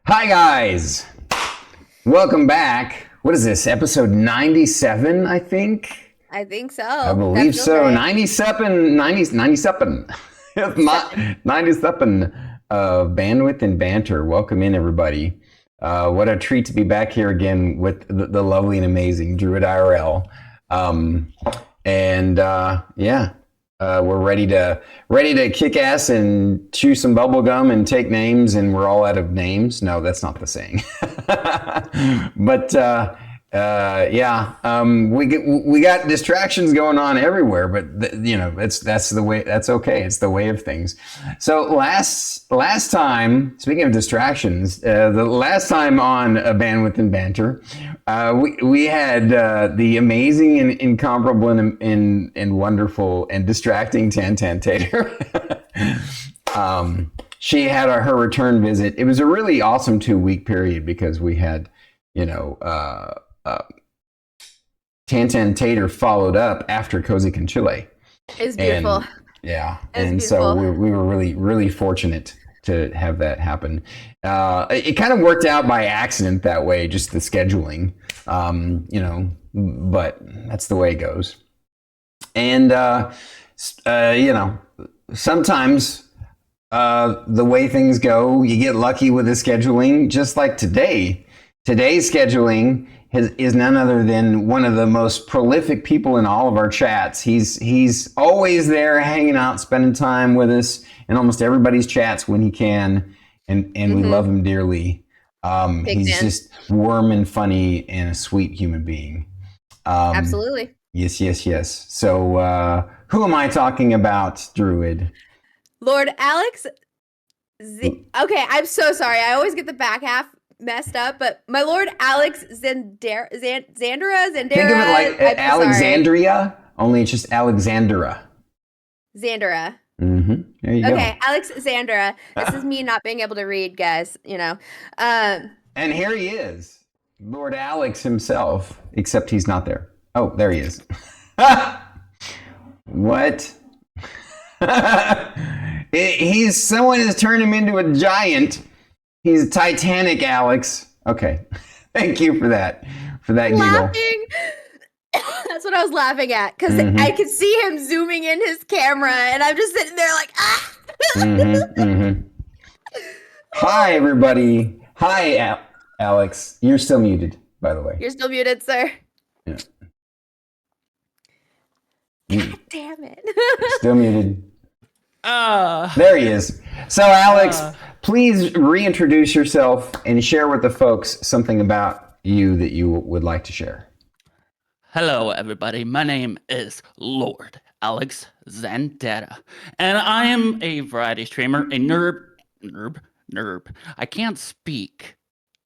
Hi, guys. Welcome back. What is this? Episode 97, I think? I think so. I believe so. Right. 97, 97. 97 Bandwidth and Banter. Welcome in, everybody. What a treat to be back here again with the lovely and amazing Druid IRL. We're ready to kick ass and chew some bubble gum and take names, and we're all out of names. No, that's not the saying. But we got distractions going on everywhere. But that's the way. That's okay. It's the way of things. So last time, speaking of distractions, the last time on Bandwidth and Banter, we had the amazing and incomparable and wonderful and distracting Tan Tater. She had her return visit. It was a really awesome 2-week period because we had, Tan Tater followed up after Cozy Con Chile. It's beautiful. So we were really fortunate to have that happen. It kind of worked out by accident that way, just the scheduling, but that's the way it goes. And, sometimes the way things go, you get lucky with the scheduling, just like today. Today's scheduling is none other than one of the most prolific people in all of our chats. He's always there hanging out, spending time with us in almost everybody's chats when he can, and we love him dearly. He's just warm and funny and a sweet human being. Absolutely. Yes. So who am I talking about, Druid? Lord Alex. Okay, I'm so sorry. I always get the back half messed up, but my Lord Alex Zandera. Think of it like Alexandria, only it's just Alexandra. Zandera. Mm-hmm. There you go. Okay, Alex Zandera. This is me not being able to read, guys. And here he is, Lord Alex himself, except he's not there. Oh, there he is. What? Someone has turned him into a giant. He's Titanic, Alex. Okay. Thank you for that giggle. That's what I was laughing at, because I could see him zooming in his camera, and I'm just sitting there like, ah. Hi, everybody. Hi, Alex. You're still muted, by the way. You're still muted, sir. Yeah. God damn it. Still muted. There he is. So, Alex, please reintroduce yourself and share with the folks something about you that you would like to share. Hello, everybody. My name is Lord Alex Zandera, and I am a variety streamer, a nerb. I can't speak.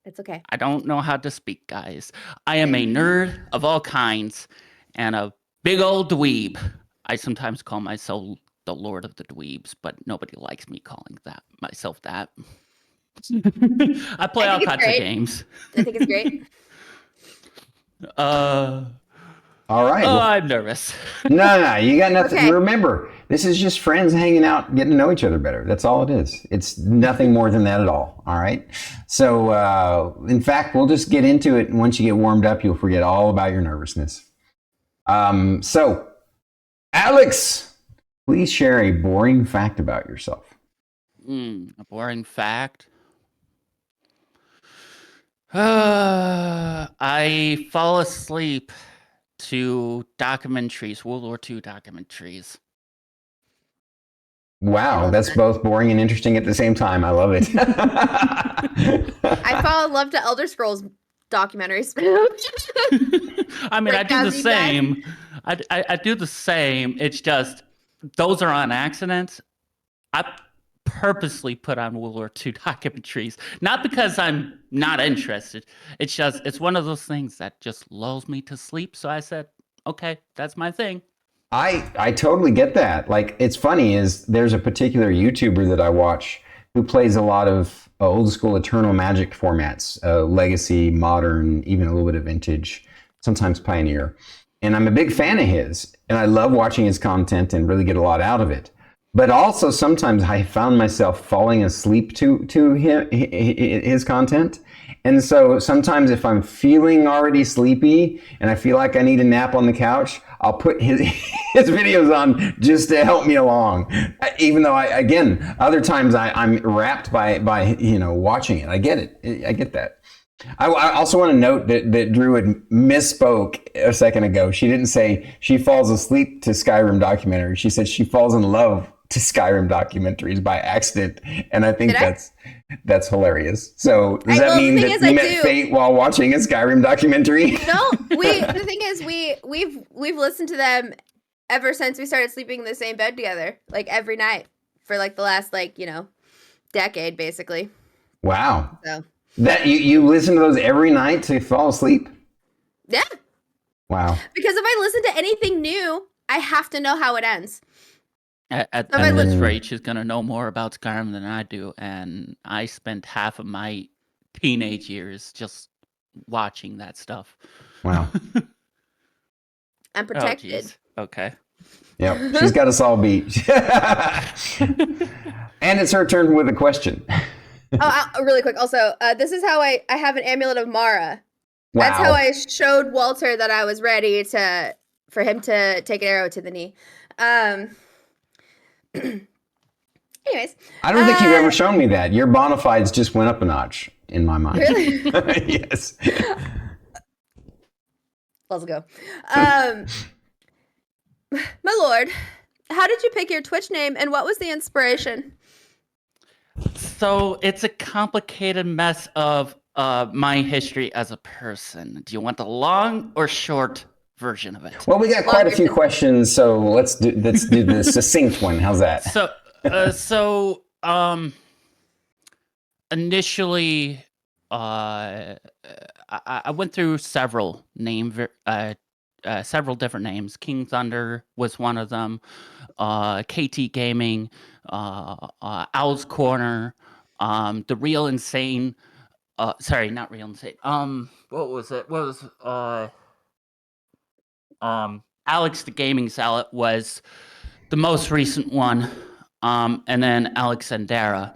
It's okay. I don't know how to speak, guys. I am a nerd of all kinds and a big old dweeb. I sometimes call myself the Lord of the Dweebs, but nobody likes me calling myself that. I play all kinds of games. I think it's great. All right. Oh, I'm nervous. No, you got nothing. Okay. Remember, this is just friends hanging out, getting to know each other better. That's all it is. It's nothing more than that at all. All right. So, in fact, we'll just get into it. And once you get warmed up, you'll forget all about your nervousness. So, Alex, please share a boring fact about yourself. A boring fact? I fall asleep to documentaries, World War II documentaries. Wow, that's both boring and interesting at the same time. I love it. I fall in love to Elder Scrolls documentaries. I mean, I do the same. I do the same. It's just those are on accident. I purposely put on World War II documentaries, not because I'm not interested. It's just it's one of those things that just lulls me to sleep. So I said, okay, that's my thing. I totally get that. Like, it's funny is there's a particular YouTuber that I watch who plays a lot of old school Eternal Magic formats, legacy, modern, even a little bit of vintage, sometimes Pioneer. And I'm a big fan of his, and I love watching his content and really get a lot out of it. But also sometimes I found myself falling asleep to his content. And so sometimes if I'm feeling already sleepy and I feel like I need a nap on the couch, I'll put his videos on just to help me along. Even though again, other times I'm wrapped by watching it. I get it. I get that. I also want to note that Drew had misspoke a second ago. She didn't say she falls asleep to Skyrim documentaries. She said she falls in love to Skyrim documentaries by accident, and I think that's hilarious. So does that mean that you met fate while watching a Skyrim documentary? No, the thing is we've listened to them ever since we started sleeping in the same bed together, like every night for like the last decade, basically. Wow. So that you listen to those every night to fall asleep? Yeah. Wow. Because if I listen to anything new, I have to know how it ends. At this rate, she's gonna know more about Skyrim than I do, and I spent half of my teenage years just watching that stuff. Wow. I'm protected. Oh, okay. Yep, she's got us all beat. And it's her turn with a question. Really quick. Also, this is how I have an amulet of Mara. Wow. That's how I showed Walter that I was ready for him to take an arrow to the knee. Anyways, I don't think you've ever shown me that. Your bona fides just went up a notch in my mind. Really? Yes. Let's go. My lord, how did you pick your Twitch name, and what was the inspiration? So it's a complicated mess of my history as a person. Do you want the long or short version of it? Well, we got quite a few questions, so let's do the succinct one. How's that? So initially, I went through several different names. King Thunder was one of them. KT Gaming, Owl's Corner, The Real Insane. Sorry, not Real Insane. What was it? What was Alex the Gaming Salad was the most recent one. And then Alexandera.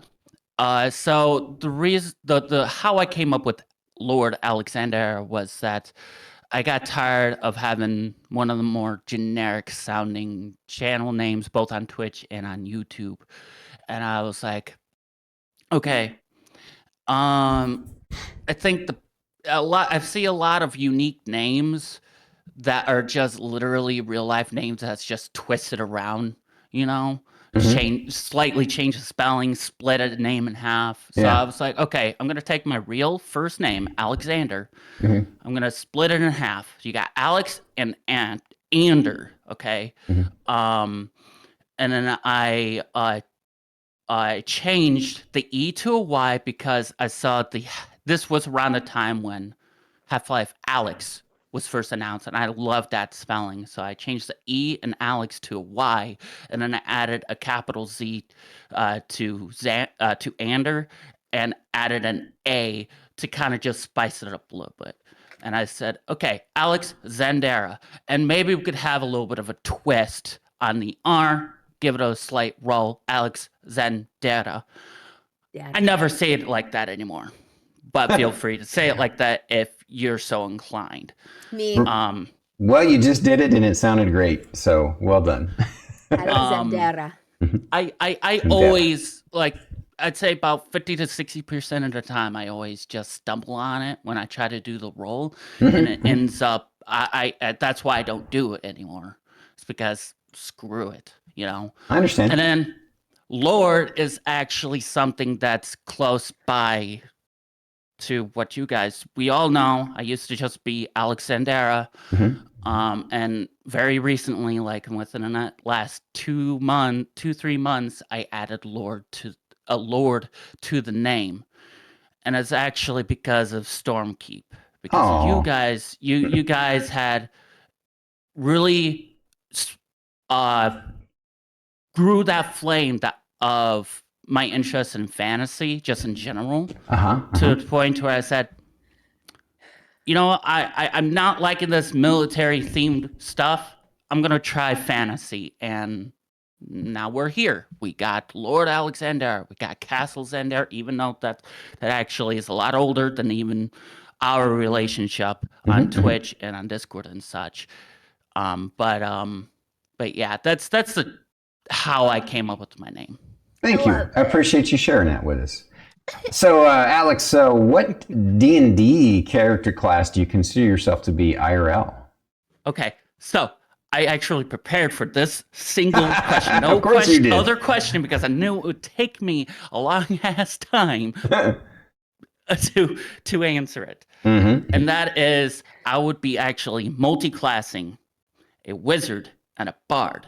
So the reason the how I came up with Lord Alexander was that I got tired of having one of the more generic sounding channel names both on Twitch and on YouTube. And I was like, okay, I think I see a lot of unique names that are just literally real life names that's just twisted around, slightly change the spelling, split a name in half. So I was like, okay, I'm going to take my real first name, Alexander. I'm going to split it in half. So you got Alex and Ander, okay? And then I changed the E to a Y because I saw this was around the time when Half-Life Alex was first announced, and I loved that spelling. So I changed the E and Alex to a Y, and then I added a capital Z to Ander, and added an A to kind of just spice it up a little bit. And I said, okay, Alex Zandera, and maybe we could have a little bit of a twist on the R, give it a slight roll, Alex Zandera. Yeah. I never say it like that anymore, but feel free to say it like that if you're so inclined. Me. Well, you just did it and it sounded great. So well done. Alexandera. I always I'd say about 50 to 60% of the time I always just stumble on it when I try to do the role, and it ends up I that's why I don't do it anymore. It's because screw it, I understand. And then Lord is actually something that's close by to what we all know. I used to just be Alexandera. And very recently, like within the last 3 months, I added Lord to the name. And it's actually because of Stormkeep. Because you guys had really grew that flame of my interest in fantasy, just in general, to the point where I said, I'm not liking this military themed stuff. I'm gonna try fantasy, and now we're here. We got Lord Alexander. We got Castles in there, even though that actually is a lot older than even our relationship on Twitch and on Discord and such. But yeah, that's how I came up with my name. Thank you. I appreciate you sharing that with us. So, Alex, what D&D character class do you consider yourself to be IRL? Okay, so I actually prepared for this single question. No Of course you did. other question, because I knew it would take me a long ass time to answer it. And that is, I would be actually multi-classing a wizard and a bard.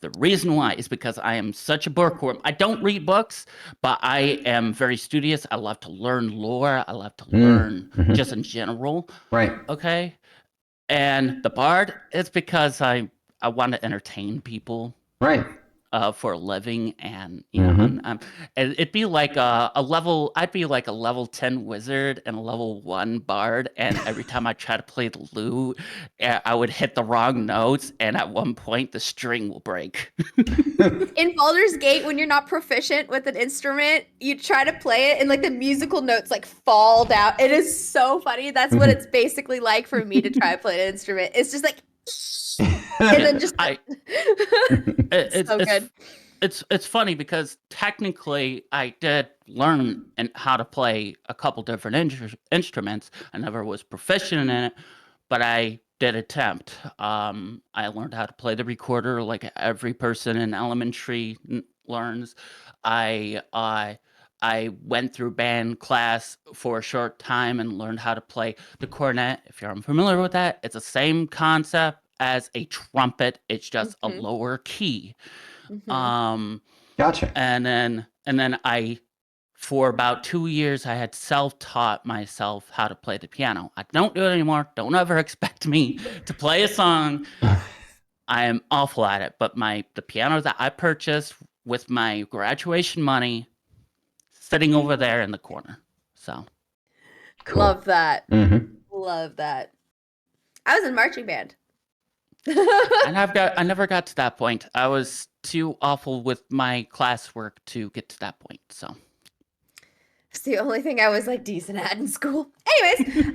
The reason why is because I am such a bookworm. I don't read books, but I am very studious. I love to learn lore. I love to learn just in general. Right. Okay. And the bard is because I want to entertain people. Right. For a living, and you know, it'd be like a level. I'd be like a level 10 wizard and a level 1 bard, and every time I try to play the lute, I would hit the wrong notes, and at one point the string will break. In Baldur's Gate, when you're not proficient with an instrument, you try to play it, and like the musical notes like fall down. It is so funny. That's what it's basically like for me to try to play an instrument. It's just like. And then just it's so good. It's funny because technically I did learn how to play a couple different instruments. I never was proficient in it, but I did attempt. I learned how to play the recorder like every person in elementary learns. I went through band class for a short time and learned how to play the cornet. If you're unfamiliar with that, it's the same concept as a trumpet. It's just a lower key. Gotcha. And then I, for about 2 years, I had self-taught myself how to play the piano. I don't do it anymore. Don't ever expect me to play a song. I am awful at it. But the piano that I purchased with my graduation money, sitting over there in the corner. So cool. Love that. Love that. I was in marching band. And I never got to that point. I was too awful with my classwork to get to that point. So it's the only thing I was like decent at in school. Anyways,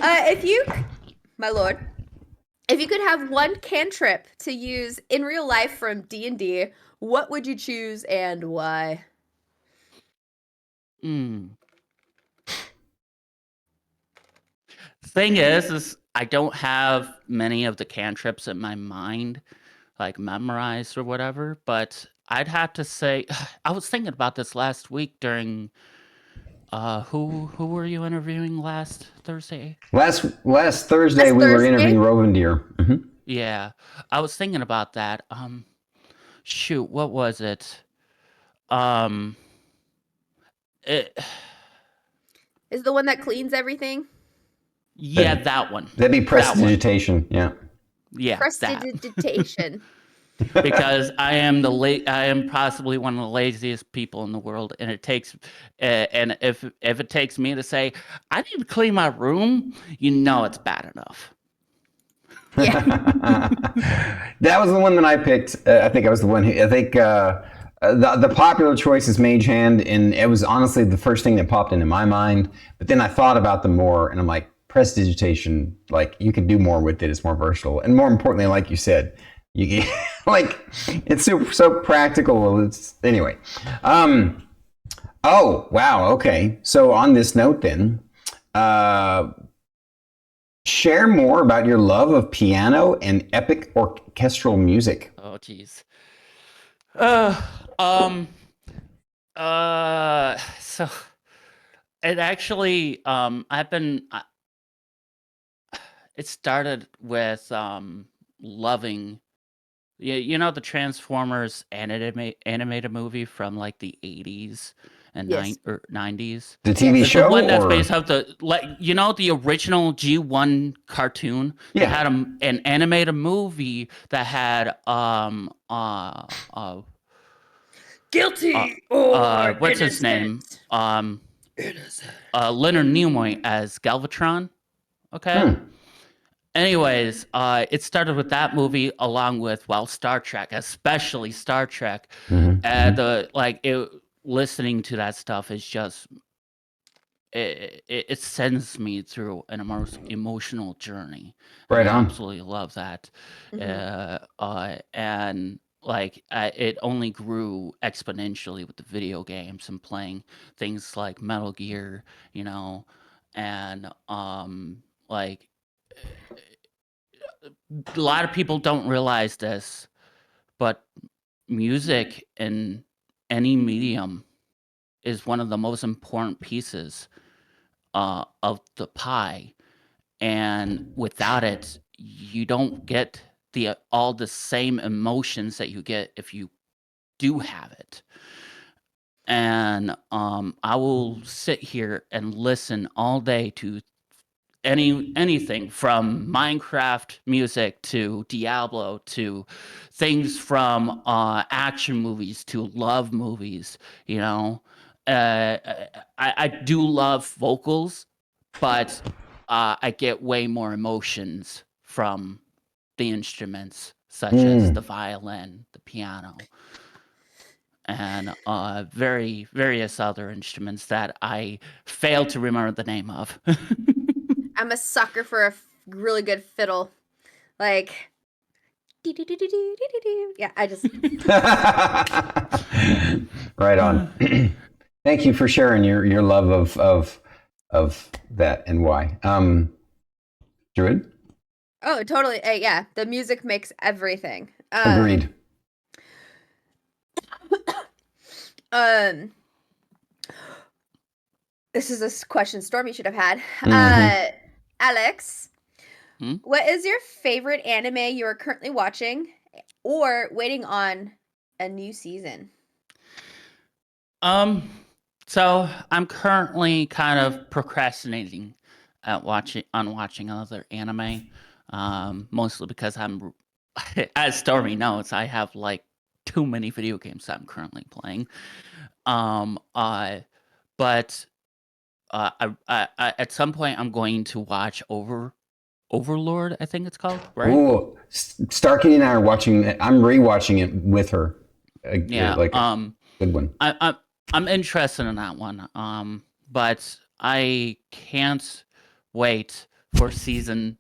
my lord, if you could have one cantrip to use in real life from D&D, what would you choose and why? Thing is I don't have many of the cantrips in my mind, like memorized or whatever, but I'd have to say, I was thinking about this last week during, who were you interviewing last Thursday? Last Thursday we were interviewing Rovendeer. Yeah, I was thinking about that. Shoot, what was it? It is the one that cleans everything. Yeah, that one. That'd be prestidigitation. Yeah. Yeah. Prestidigitation. Because I am possibly one of the laziest people in the world, and it takes, and if it takes me to say I need to clean my room, it's bad enough. Yeah. That was the one that I picked. I think I was the one who. I think the popular choice is Mage Hand, and it was honestly the first thing that popped into my mind. But then I thought about them more, and I'm like, prestidigitation, like you could do more with it. It's more versatile, and more importantly, like you said, you get like it's so practical. It's anyway. Oh wow. Okay. So on this note, then, share more about your love of piano and epic orchestral music. Oh geez. So it actually, it started with loving, the Transformers animated movie from like the 80s and 90s. The TV show, the one that's based off the the original G1 cartoon. Yeah, it had an animated movie that had guilty or what's his name? Leonard Nimoy as Galvatron. Okay. anyways, it started with that movie, along with Star Trek, especially Star Trek. Listening to that stuff is just it sends me through an emotional journey. Right I on. absolutely love that. And it only grew exponentially with the video games and playing things like Metal Gear, and like a lot of people don't realize this, but music in any medium is one of the most important pieces of the pie, and without it, you don't get all the same emotions that you get if you do have it. And I will sit here and listen all day to anything from Minecraft music to Diablo to things from action movies to love movies. I do love vocals, but I get way more emotions from the instruments, such as the violin, the piano, and various other instruments that I fail to remember the name of. I'm a sucker for a really good fiddle. Like, yeah, I just. Right on. Thank you for sharing your love of that and why. Druid? Oh, totally. Yeah, the music makes everything. Agreed. This is a question Stormy should have had. Alex, what is your favorite anime you are currently watching or waiting on a new season? So I'm currently kind of procrastinating at watching another anime, mostly because I'm, as Stormy knows, I have like too many video games that I'm currently playing. But at some point I'm going to watch Overlord, I think it's called, right? Ooh, Starkey and I are watching it. I'm rewatching it with her. Yeah, like a good one. I'm interested in that one. But I can't wait for season.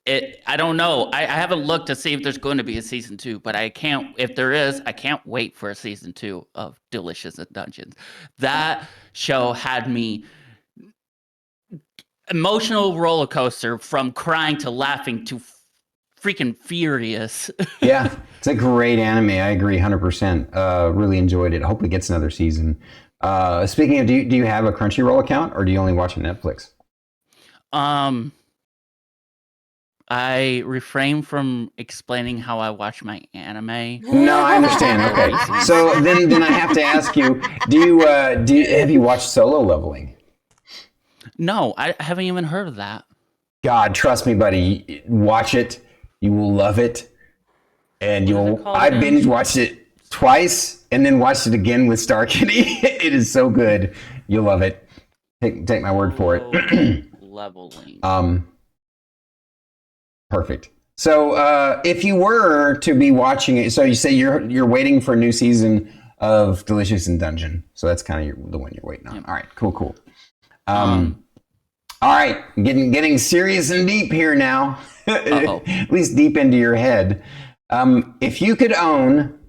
I don't know. I haven't looked to see if there's going to be a season 2, but I can't. If there is, I can't wait for a season 2 of Delicious in Dungeons. That show had me emotional roller coaster from crying to laughing to freaking furious. Yeah, it's a great anime. I agree 100%. Really enjoyed it. I hope it gets another season. Speaking of, do you have a Crunchyroll account or do you only watch on Netflix? I refrain from explaining how I watch my anime. No, I understand. Okay, so then I have to ask you: have you watched Solo Leveling? No, I haven't even heard of that. God, trust me, buddy. Watch it. You will love it, and I binge watched it twice and then watched it again with Star Kitty. It is so good. You'll love it. Take my word for it. Leveling. Perfect. So, if you were to be watching it, so you say you're waiting for a new season of Delicious in Dungeon. So that's kind of the one you're waiting on. Yep. All right, cool. All right, getting serious and deep here now. At least deep into your head. If you could own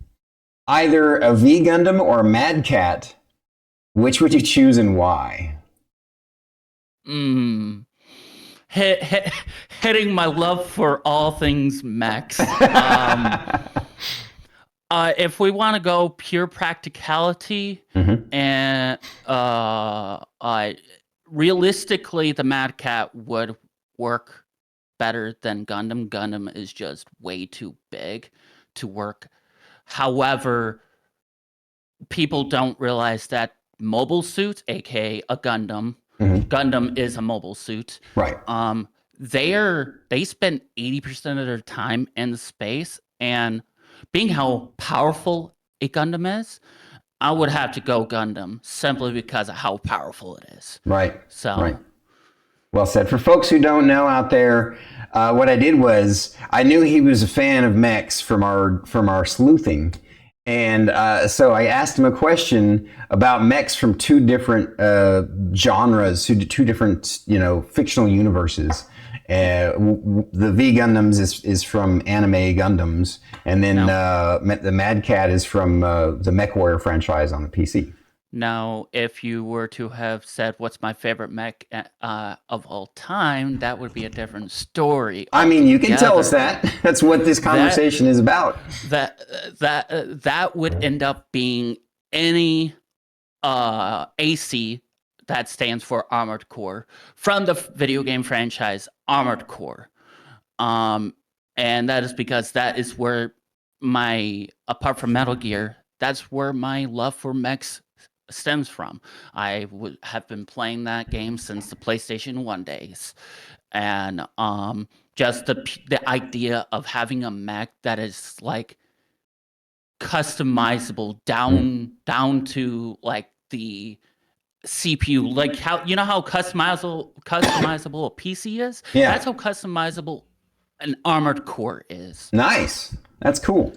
either a V Gundam or a Mad Cat, which would you choose and why? Hitting my love for all things mechs. If we want to go pure practicality, and realistically, the Mad Cat would work better than Gundam. Gundam is just way too big to work. However, people don't realize that mobile suit, aka a Gundam, Gundam is a mobile suit. Right. They spend 80% of their time in space, and being how powerful a Gundam is, I would have to go Gundam simply because of how powerful it is. Right. So, right. Well said. For folks who don't know out there, what I did was I knew he was a fan of mechs from our sleuthing, and so I asked him a question about mechs from two different genres, two different fictional universes. The V Gundams is from anime Gundams, and then the Mad Cat is from the Mech Warrior franchise on the PC. Now, if you were to have said, "What's my favorite mech of all time?" that would be a different story. I mean, you can tell us altogether. that. That's what this conversation is about. That would end up being any AC, that stands for Armored Core, from the video game franchise Armored Core. And that is because that is where apart from Metal Gear, that's where my love for mechs stems from. I have been playing that game since the PlayStation 1 days. And just the idea of having a mech that is like customizable down to like the CPU, like how how customizable a PC is. Yeah. That's how customizable an Armored Core is. Nice. That's cool.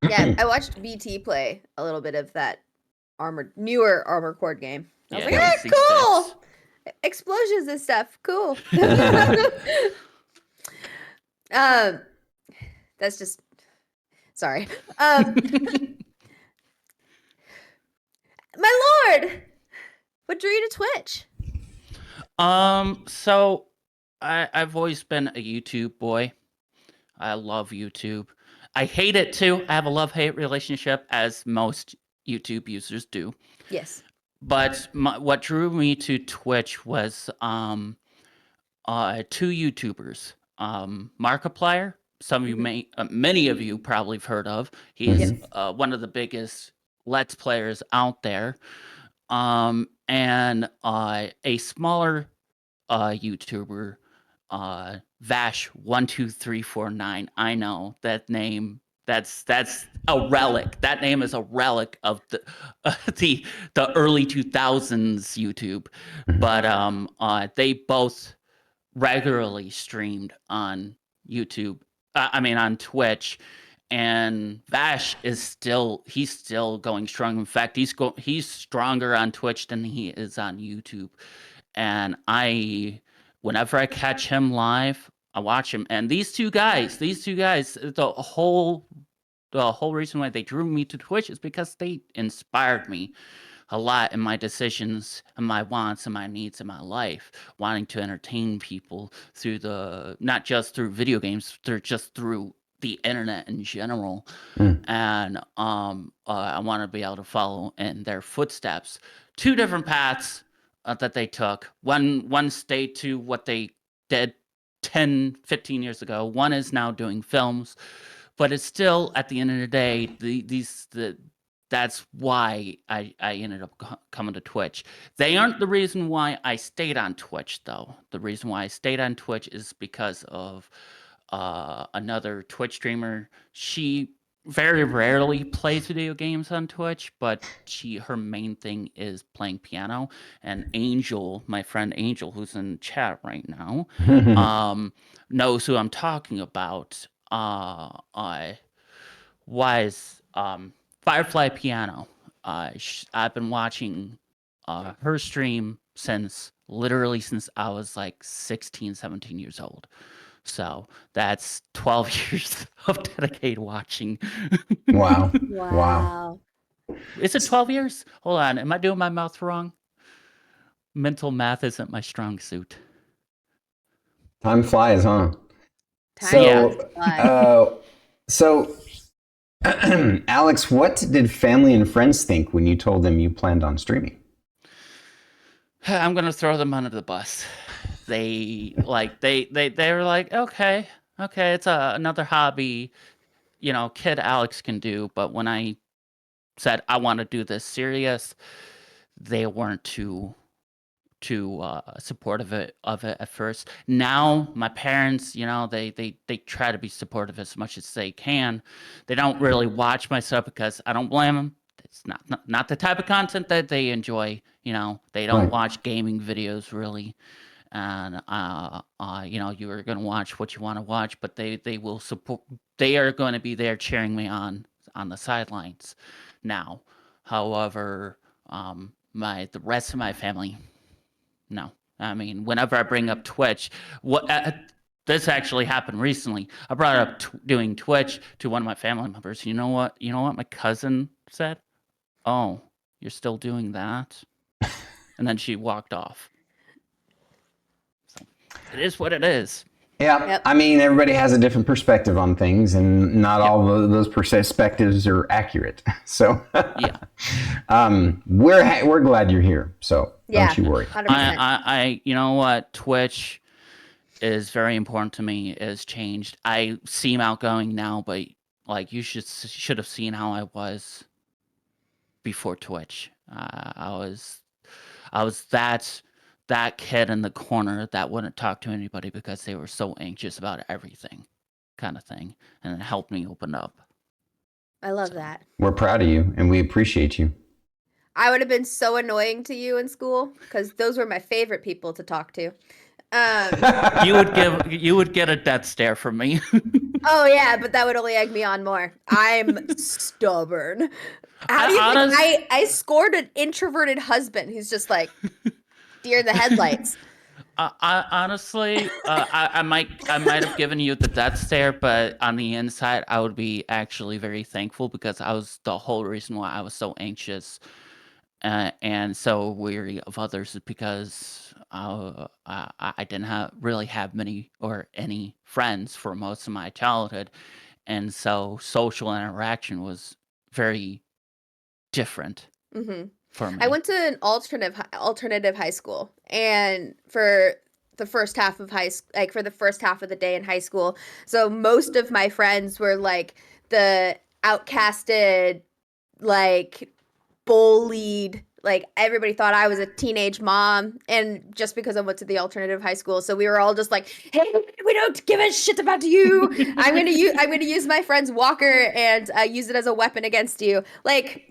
Yeah, I watched BT play a little bit of that newer Armored Core game. I was like, cool! Explosions and stuff. Cool. That's just... Sorry. My lord! What drew you to Twitch? So I've always been a YouTube boy. I love YouTube. I hate it too. I have a love-hate relationship, as most YouTube users do. Yes. But what drew me to Twitch was two YouTubers. Markiplier, some of you many of you probably have heard of. He's one of the biggest Let's players out there. And a smaller YouTuber, Vash12349. I know that name. That's a relic. That name is a relic of the early 2000s YouTube. But they both regularly streamed on YouTube. On Twitch. And Vash is still going strong. In fact, he's stronger on Twitch than he is on YouTube. And whenever I catch him live, I watch him. And these two guys, the whole reason why they drew me to Twitch is because they inspired me a lot in my decisions and my wants and my needs in my life, wanting to entertain people through not just through video games, through the internet in general. And I want to be able to follow in their footsteps. Two different paths that they took. One stayed to what they did 10, 15 years ago. One is now doing films, but it's still, at the end of the day, that's why I ended up coming to Twitch. They aren't the reason why I stayed on Twitch, though. The reason why I stayed on Twitch is because of another Twitch streamer. She very rarely plays video games on Twitch, but her main thing is playing piano. And Angel, my friend Angel, who's in chat right now, knows who I'm talking about. Was Firefly Piano. I've been watching her stream since I was like 16, 17 years old. So that's 12 years of dedicated watching. Wow. Wow. Is it 12 years? Hold on. Am I doing my math wrong? Mental math isn't my strong suit. Time flies, huh? So, Alex, what did family and friends think when you told them you planned on streaming? I'm gonna throw them under the bus. They were like, okay, it's another hobby, kid Alex can do. But when I said I want to do this serious, they weren't too supportive of it at first. Now my parents, they try to be supportive as much as they can. They don't really watch my stuff because I don't blame them. it's not the type of content that they enjoy. They don't watch gaming videos really, and you are going to watch what you want to watch, but they will support. They are going to be there cheering me on the sidelines. Now, however, the rest of my family, no. I mean, whenever I bring up Twitch, this actually happened recently. I brought up doing Twitch to one of my family members. You know what? My cousin said, "Oh, you're still doing that?" And then she walked off. So it is what it is. Yeah, Yep. I mean, everybody has a different perspective on things, and not all those perspectives are accurate. So, Yeah. We're glad you're here. So don't you worry. 100%. I you know what? Twitch is very important to me. It's changed. I seem outgoing now, but like you should have seen how I was before Twitch. I was that kid in the corner that wouldn't talk to anybody because they were so anxious about everything, kind of thing, and it helped me open up. I love that. We're proud of you, and we appreciate you. I would have been so annoying to you in school because those were my favorite people to talk to. You would get a death stare from me. Oh yeah, but that would only egg me on more. I'm stubborn. How do you think I scored an introverted husband who's just like deer in the headlights? Honestly, I might have given you the death stare, but on the inside, I would be actually very thankful because I was the whole reason why I was so anxious and so weary of others is because I didn't really have many or any friends for most of my childhood, and so social interaction was very different for me. I went to an alternative high school, and for the first half of for the first half of the day in high school, so most of my friends were like the outcasted, like bullied, like everybody thought I was a teenage mom, and just because I went to the alternative high school, so we were all just like, hey, we don't give a shit about you. I'm gonna use my friend's walker and use it as a weapon against you. Like,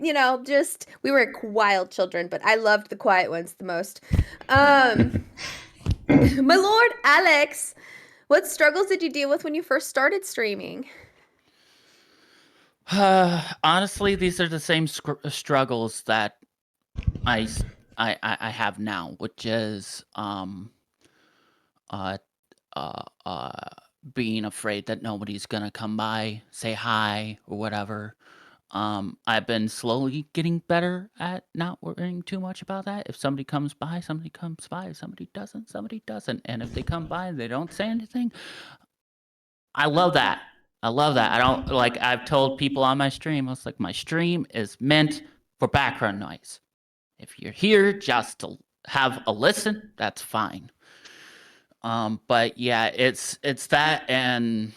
just we were wild children, but I loved the quiet ones the most. My lord Alex, what struggles did you deal with when you first started streaming? Honestly, these are the same struggles that I have now, which is being afraid that nobody's gonna come by, say hi or whatever. I've been slowly getting better at not worrying too much about that. If somebody comes by, somebody comes by. If somebody doesn't, somebody doesn't. And if they come by and they don't say anything, I love that. I love that. I don't I've told people on my stream, I was like, my stream is meant for background noise. If you're here just to have a listen, that's fine. But yeah, it's that and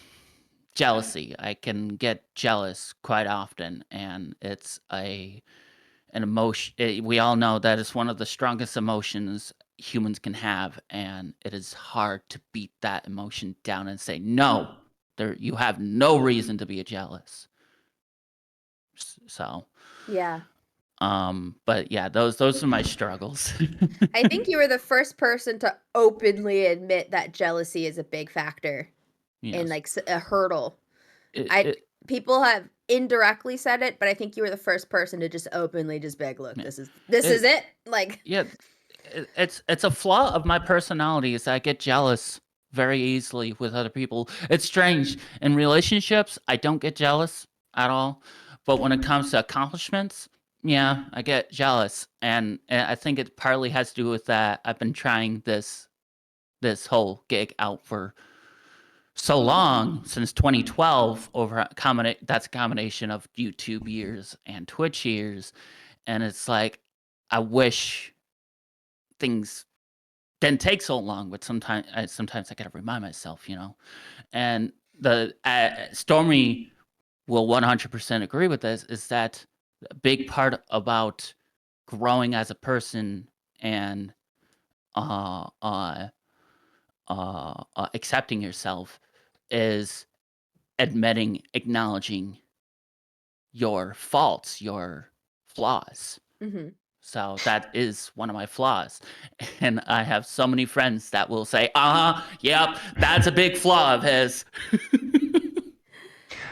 jealousy. I can get jealous quite often, and it's an emotion. We all know that it's one of the strongest emotions humans can have, and it is hard to beat that emotion down and say no. You have no reason to be jealous. So Yeah. but yeah, those are my struggles. I think you were the first person to openly admit that jealousy is a big factor and like a hurdle. People have indirectly said it, but I think you were the first person to just openly just beg, look, this is it. Like, yeah, it's a flaw of my personality is that I get jealous very easily with other people. It's strange. In relationships, I don't get jealous at all, but when it comes to accomplishments, yeah, I get jealous, and I think it partly has to do with that. I've been trying this whole gig out for so long, since 2012, that's a combination of YouTube years and Twitch years, and it's like I wish things didn't take so long, but sometimes I gotta remind myself, and the Stormy will 100% agree with this, is that a big part about growing as a person and uh, uh, accepting yourself is acknowledging your faults, your flaws. Mm-hmm. So that is one of my flaws. And I have so many friends that will say, yep, that's a big flaw of his.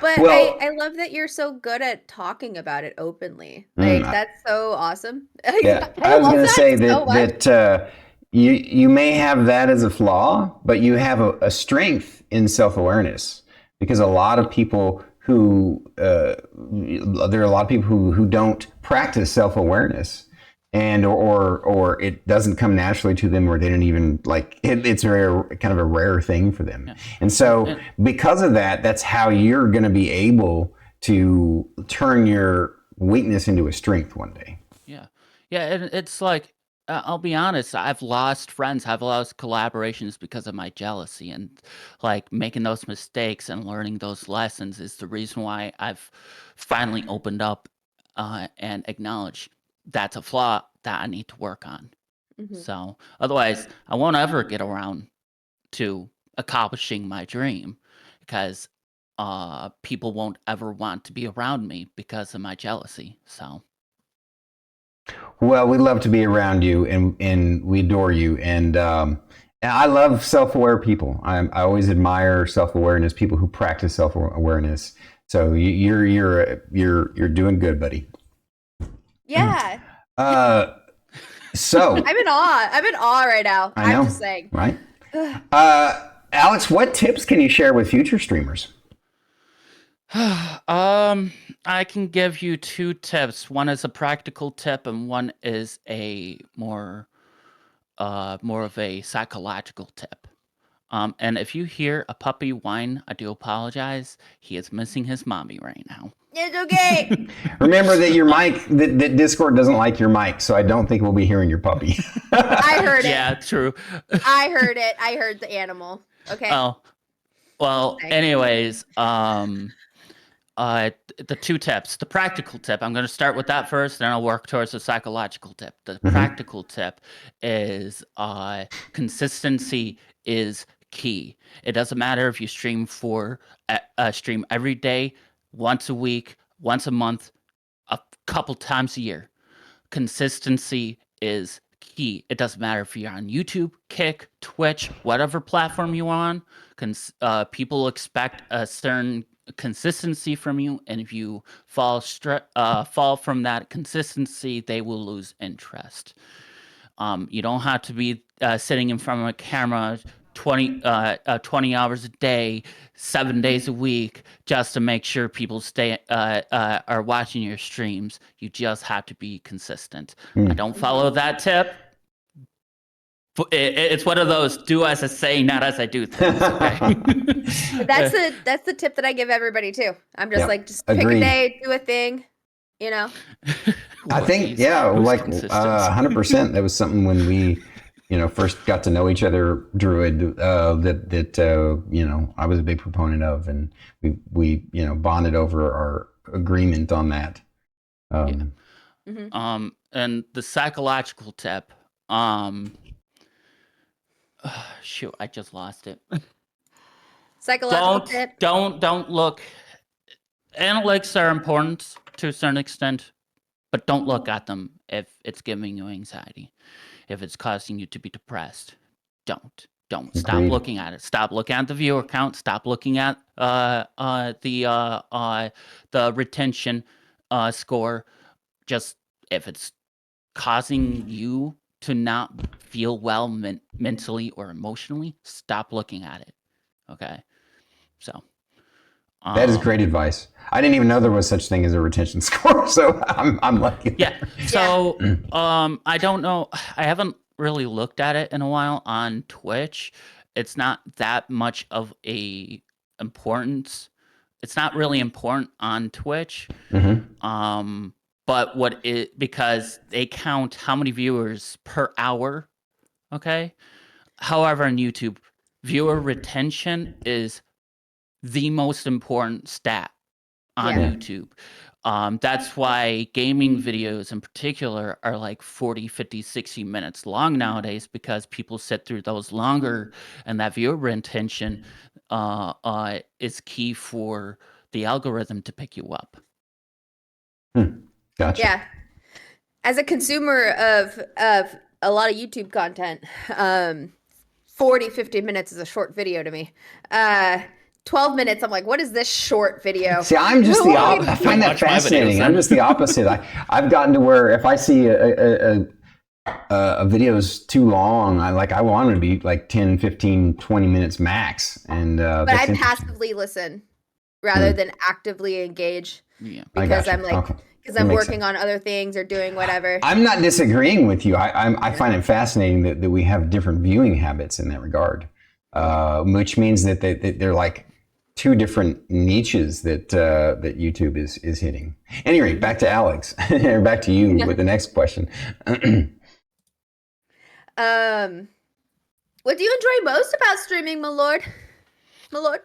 But Well, I love that you're so good at talking about it openly. Like, that's so awesome. yeah, I I was love going to that say so much. that you may have that as a flaw, but you have a strength in self awareness, because a lot of people who there are a lot of people who don't practice self awareness, and or it doesn't come naturally to them, or they don't even like it, it's kind of a rare thing for them. Yeah. And so because of that, that's how you're going to be able to turn your weakness into a strength one day. Yeah. Yeah. And it's like, I'll be honest, I've lost friends, I've lost collaborations because of my jealousy. And like making those mistakes and learning those lessons is the reason why I've finally opened up and acknowledged that's a flaw that I need to work on. Mm-hmm. So otherwise, I won't ever get around to accomplishing my dream, because people won't ever want to be around me because of my jealousy. So. Well, we love to be around you, and we adore you. And I love self-aware people. I always admire self-awareness, people who practice self-awareness. So you're doing good, buddy. Yeah. So I'm in awe. I'm in awe right now. I know, I'm just saying. right? Alex, what tips can you share with future streamers? I can give you two tips. One is a practical tip, and one is a more of a psychological tip. And if you hear a puppy whine, I do apologize. He is missing his mommy right now. It's okay. Remember that your mic, that Discord doesn't like your mic, so I don't think we'll be hearing your puppy. I heard it. Yeah, true. I heard it. I heard the animal. Okay. Oh, well, Okay. anyways, the two tips. The practical tip, I'm going to start with that first, then I'll work towards the psychological tip. The practical tip is consistency is key. It doesn't matter if you stream stream every day, once a week, once a month, a couple times a year. Consistency is key. It doesn't matter if you're on YouTube, Kick, Twitch, whatever platform you're on. People expect a certain consistency from you, and if you fall from that consistency, they will lose interest. You don't have to be sitting in front of a camera 20 hours a day, 7 days a week, just to make sure people are watching your streams. You just have to be consistent. I don't follow that tip. It's one of those do as I say, not as I do things. Okay? That's the tip that I give everybody too. I'm just Yep. like, just Agreed. pick a day, do a thing, you know. I think, yeah, like 100%. That was something when we, first got to know each other, Druid, that I was a big proponent of, and we bonded over our agreement on that. And the psychological tip, shoot, I just lost it. Psychological tip. Don't look. Analytics are important to a certain extent, but don't look at them if it's giving you anxiety, if it's causing you to be depressed. Don't. Stop Agreed. looking at it. Stop looking at the viewer count. Stop looking at the retention score. Just if it's causing you to not feel well mentally or emotionally, stop looking at it. Okay, so that is great advice. I didn't even know there was such thing as a retention score, so I'm lucky. Yeah. So I don't know. I haven't really looked at it in a while on Twitch. It's not that much of a importance. It's not really important on Twitch. But because they count how many viewers per hour. Okay. However, on YouTube, viewer retention is the most important stat on YouTube. That's why gaming videos in particular are like 40, 50, 60 minutes long nowadays, because people sit through those longer, and that viewer retention is key for the algorithm to pick you up. Gotcha. Yeah. as a consumer of a lot of YouTube content, 40, 50 minutes is a short video to me. 12 minutes, I'm like, what is this short video? See, I'm just the opposite. I find that fascinating. I'm just the opposite. I've gotten to where if I see a video is too long, I want it to be like 10, 15, 20 minutes max. And but I passively listen rather than actively engage. Yeah. Because I'm like, because I'm working on other things or doing whatever. I'm not disagreeing with you. I find it fascinating that we have different viewing habits in that regard, which means that they're like two different niches that YouTube is hitting. Anyway, back to Alex, or back to you with the next question. What do you enjoy most about streaming, my lord? My lord?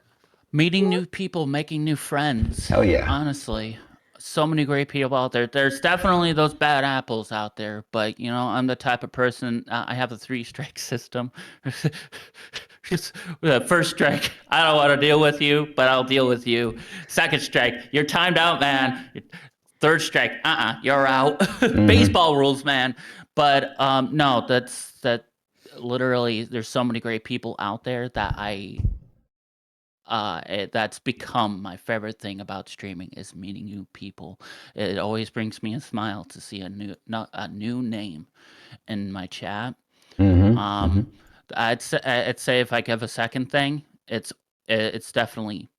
Meeting new people, making new friends. Hell yeah. Honestly. So many great people out there. There's definitely those bad apples out there, but you know, I'm the type of person. I have a 3-strike system. First strike, I don't want to deal with you, but I'll deal with you. Second strike, you're timed out, man. Third strike, you're out. Baseball rules, man. But no, that. Literally, there's so many great people out there that that's become my favorite thing about streaming is meeting new people. It always brings me a smile to see a new name in my chat. I'd say if I give a second thing, it's definitely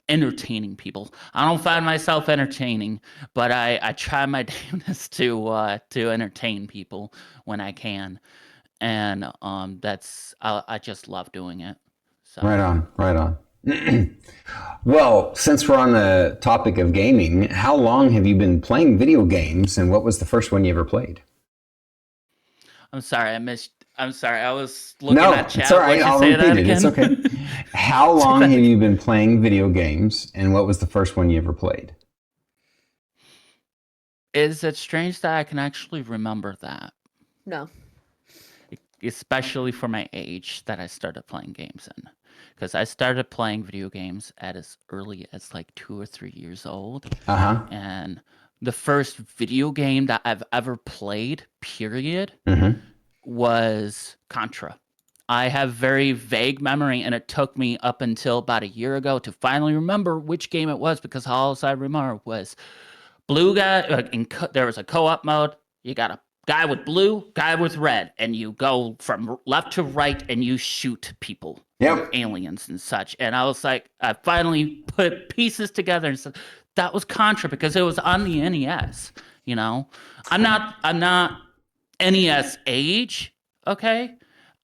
entertaining people. I don't find myself entertaining, but I try my damnedest to entertain people when I can, and I just love doing it. So. Right on. Well, since we're on the topic of gaming, how long have you been playing video games, and what was the first one you ever played? I'm sorry, I was looking at chat. No, it's all right. I'll repeat it. It's okay. How long have you been playing video games, and what was the first one you ever played? Is it strange that I can actually remember that? No. Especially for my age that I started playing games in. Because I started playing video games at as early as like 2 or 3 years old. And the first video game that I've ever played, period, was Contra. I have very vague memory, and it took me up until about a year ago to finally remember which game it was, because all I remember was blue guy. There was a co-op mode. You got a guy with blue, guy with red, and you go from left to right and you shoot people, aliens and such. And I was like, I finally put pieces together and said, that was Contra, because it was on the NES. You know, I'm not NES age. Okay,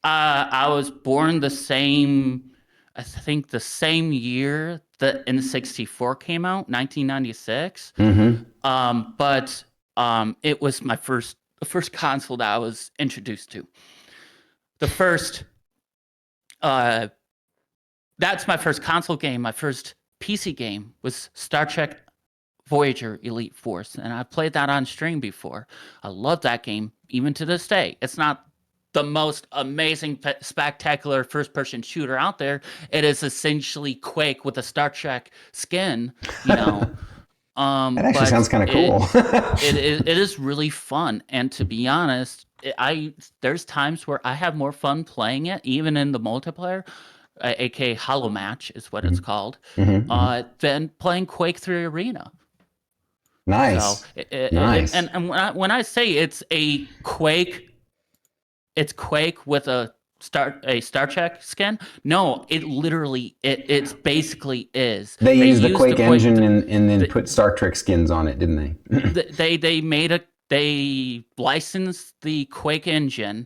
I was born the same year that N64 came out, 1996. But it was the first console that I was introduced to. That's my first console game. My first PC game was Star Trek Voyager Elite Force, and I played that on stream before. I love that game, even to this day. It's not the most amazing, spectacular first-person shooter out there. It is essentially Quake with a Star Trek skin, you know. That actually sounds kind of cool. It is really fun, and to be honest, there's times where I have more fun playing it, even in the multiplayer, aka Hollow Match is what it's called, than playing Quake 3 Arena. Nice. So, nice. And when I say it's a Quake, it's Quake with a Star Trek skin. No, it literally it's basically is. They used the Quake engine and then put Star Trek skins on it, didn't they? They licensed the Quake engine.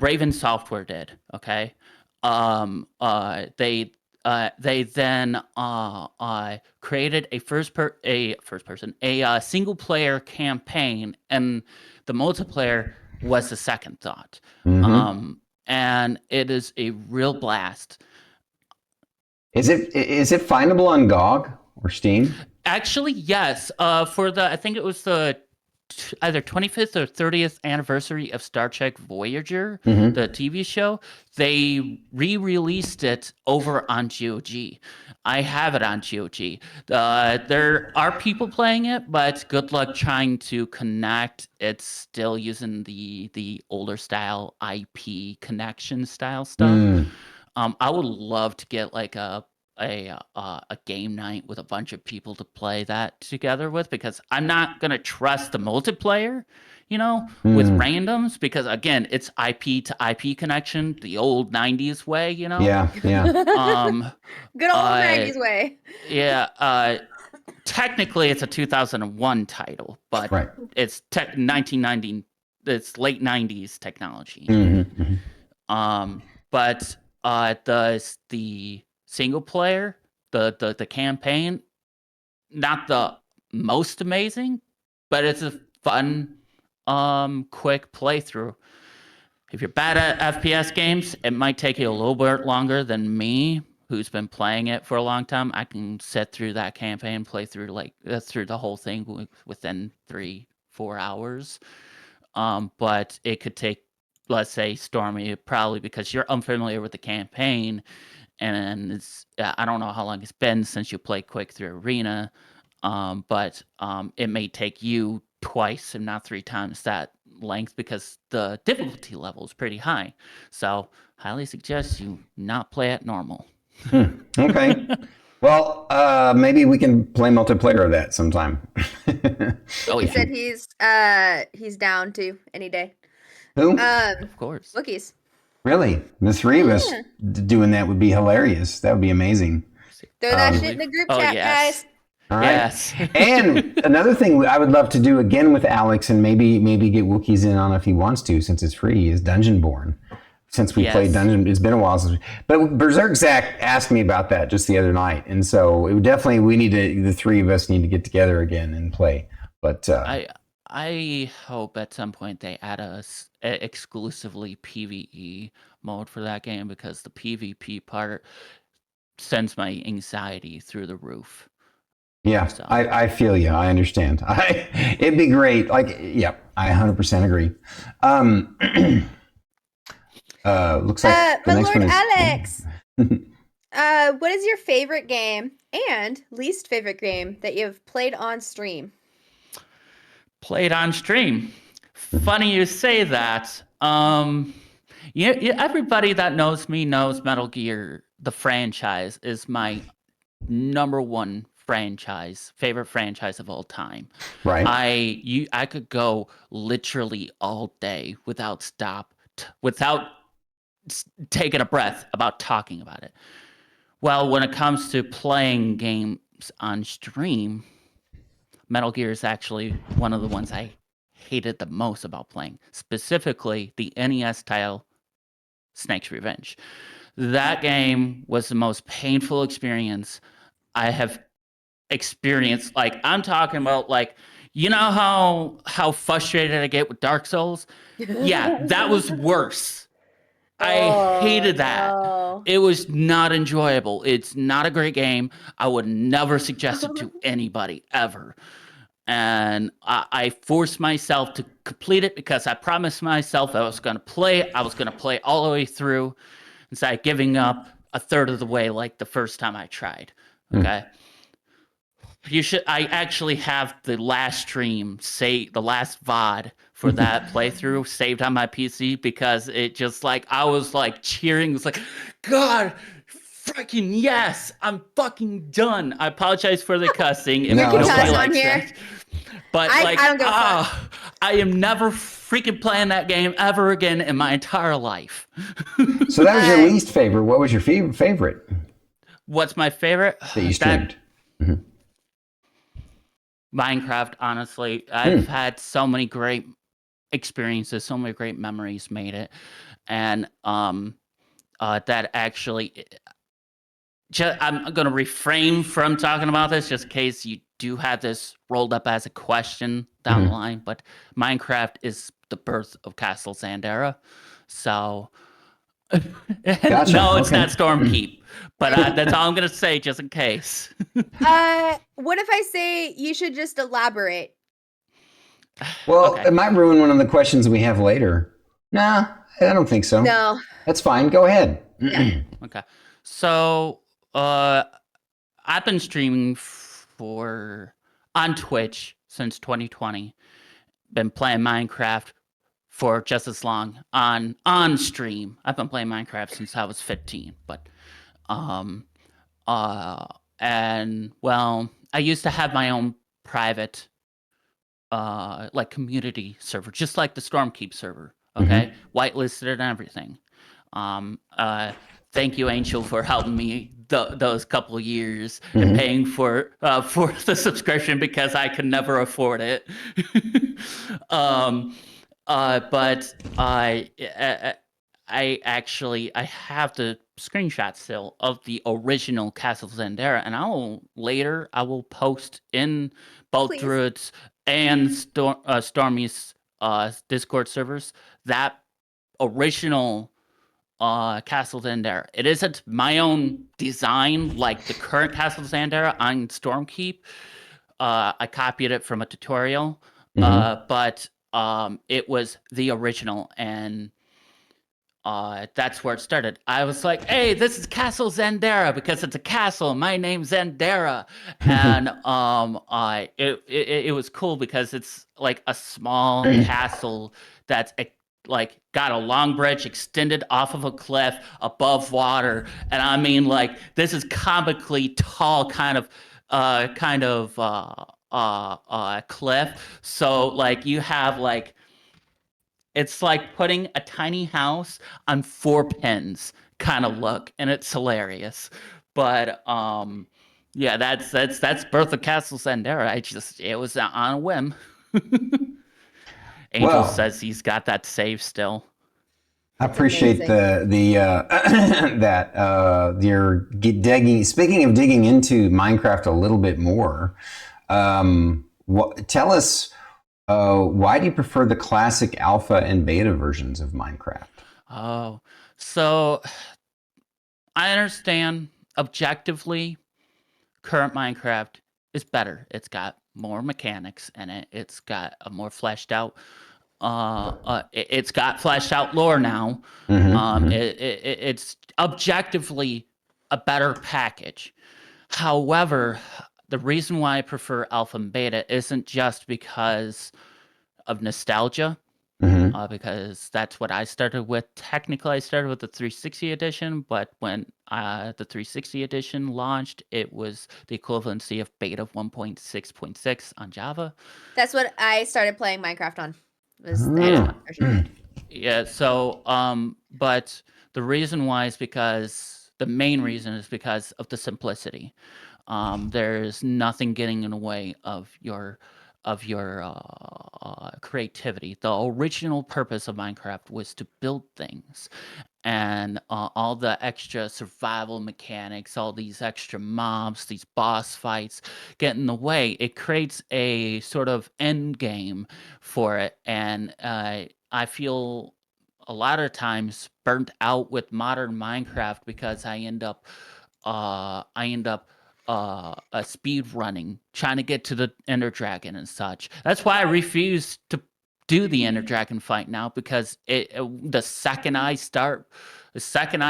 Raven Software did. Okay. They then created a single player campaign, and the multiplayer was the second thought. And it is a real blast. Is it findable on GOG or Steam? Actually, yes. I think it was the either 25th or 30th anniversary of Star Trek Voyager, Mhm. the TV show. They re-released it over on GOG. I have it on GOG. There are people playing it, but good luck trying to connect. It's still using the older style IP connection style stuff. Mm. I would love to get like a game night with a bunch of people to play that together with, because I'm not gonna trust the multiplayer, with Mm. randoms, because again, it's IP to IP connection, the old '90s way, Yeah, yeah. Good old Uh, 90s way. Yeah, technically it's a 2001 title, but Right. it's 1990. It's late '90s technology. Mhm. But the single player, the campaign, not the most amazing, but it's a fun, quick playthrough. If you're bad at FPS games, it might take you a little bit longer than me, who's been playing it for a long time. I can sit through that campaign, play through through the whole thing within 3-4 hours. But it could take, let's say, Stormy, probably because you're unfamiliar with the campaign, and I don't know how long it's been since you played Quick through Arena, but it may take you twice, if not 3 times that length, because the difficulty level is pretty high. So, highly suggest you not play at normal. Okay. Well, maybe we can play multiplayer of that sometime. Oh He yeah, said he's down to any day. Who? of course. Wookiees. Really? The three of us Yeah. doing that would be hilarious. That would be amazing. Throw that shit in the group chat, yes. guys. All right. Yes. And another thing I would love to do again with Alex, and maybe get Wookiees in on if he wants to, since it's free, is Dungeonborn. Since we played Dungeon, it's been a while since. But Berserk Zach asked me about that just the other night, and so it would definitely the three of us need to get together again and play. But I hope at some point they add a exclusively PvE mode for that game, because the PvP part sends my anxiety through the roof. yeah, So. I feel you. I understand. It'd be great. Like, yeah, I 100% agree. Looks like the my next lord one is Alex. What is your favorite game and least favorite game that you've played on stream? Played on stream. Funny you say that. Everybody that knows me knows Metal Gear, the franchise, is my number one favorite franchise of all time. right. I could go literally all day without taking a breath about talking about it. Well, when it comes to playing games on stream, Metal Gear is actually one of the ones I hated the most about playing, specifically the NES title Snake's Revenge. That game was the most painful experience I have experienced. Like, I'm talking about, like, you know how frustrated I get with Dark Souls? Yeah, that was worse. I hated that. No. It was not enjoyable. It's not a great game. I would never suggest it to anybody ever. And I forced myself to complete it because I promised myself I was going to play. I was going to play all the way through instead of giving up a third of the way like the first time I tried. Okay. I actually have the last stream, the last VOD for that playthrough saved on my PC, because it just, like, I was like cheering. It was like, God, fucking yes, I'm fucking done. I apologize for the cussing. If No, it's nobody fine. likes here. that. But I like, don't give a fuck. I am never freaking playing that game ever again in my entire life. So that was your least favorite. What was your favorite What's my favorite? that you streamed? Minecraft, honestly. I've had so many great experiences, so many great memories made it. And that actually, I'm going to refrain from talking about this just in case you do have this rolled up as a question down the line. But Minecraft is the birth of Castle Sandera. So, Gotcha. no, it's Okay. not Stormkeep. But that's all I'm going to say, just in case. What if I say you should just elaborate? Well, Okay. it might ruin one of the questions we have later. Nah, I don't think so. No. That's fine. Go ahead. Yeah. Okay. So, I've been streaming for on Twitch since 2020. Been playing Minecraft for just as long on stream. I've been playing Minecraft since I was 15, but um uh and well, I used to have my own private like community server, just like the Stormkeep server, okay? Whitelisted and everything. Um, uh, Thank you, Angel, for helping me those couple of years and paying for the subscription because I could never afford it. But I have the screenshot still of the original Castle Zendara, and I will post in both Please. Druids and Stormy's Discord servers that original Castle Zendara. It isn't my own design like the current Castle Zendara on Stormkeep. I copied it from a tutorial, but it was the original, and that's where it started. I was like, "Hey, this is Castle Zendara because it's a castle. My name's Zendara," and it was cool because it's like a small castle that's like got a long bridge extended off of a cliff above water, and I mean, like, this is comically tall, cliff. So like you have like it's like putting a tiny house on four pins kind of look, and it's hilarious. But yeah, that's Birth of Castle Zendara. It was on a whim. Angel Well, says he's got that save still. I It's appreciate amazing. the that you're digging. Speaking of digging into Minecraft a little bit more, tell us why do you prefer the classic alpha and beta versions of Minecraft? Oh, so I understand objectively current Minecraft is better. It's got more mechanics in it. It's got a more fleshed out. It's got fleshed out lore now. It's objectively a better package. However, the reason why I prefer alpha and beta isn't just because of nostalgia, because that's what I started with. Technically, I started with the 360 edition, but when the 360 edition launched, it was the equivalency of beta 1.6.6 on Java. That's what I started playing Minecraft on. Was the Yeah. Xbox version. Yeah. So, but the reason why is because the main reason is because of the simplicity. There's nothing getting in the way of your creativity. The original purpose of Minecraft was to build things, and all the extra survival mechanics, all these extra mobs, these boss fights get in the way. It creates a sort of end game for it, and I feel a lot of times burnt out with modern Minecraft because I end up speed running, trying to get to the Ender Dragon and such. That's why I refuse to do the Ender Dragon fight now, because the second I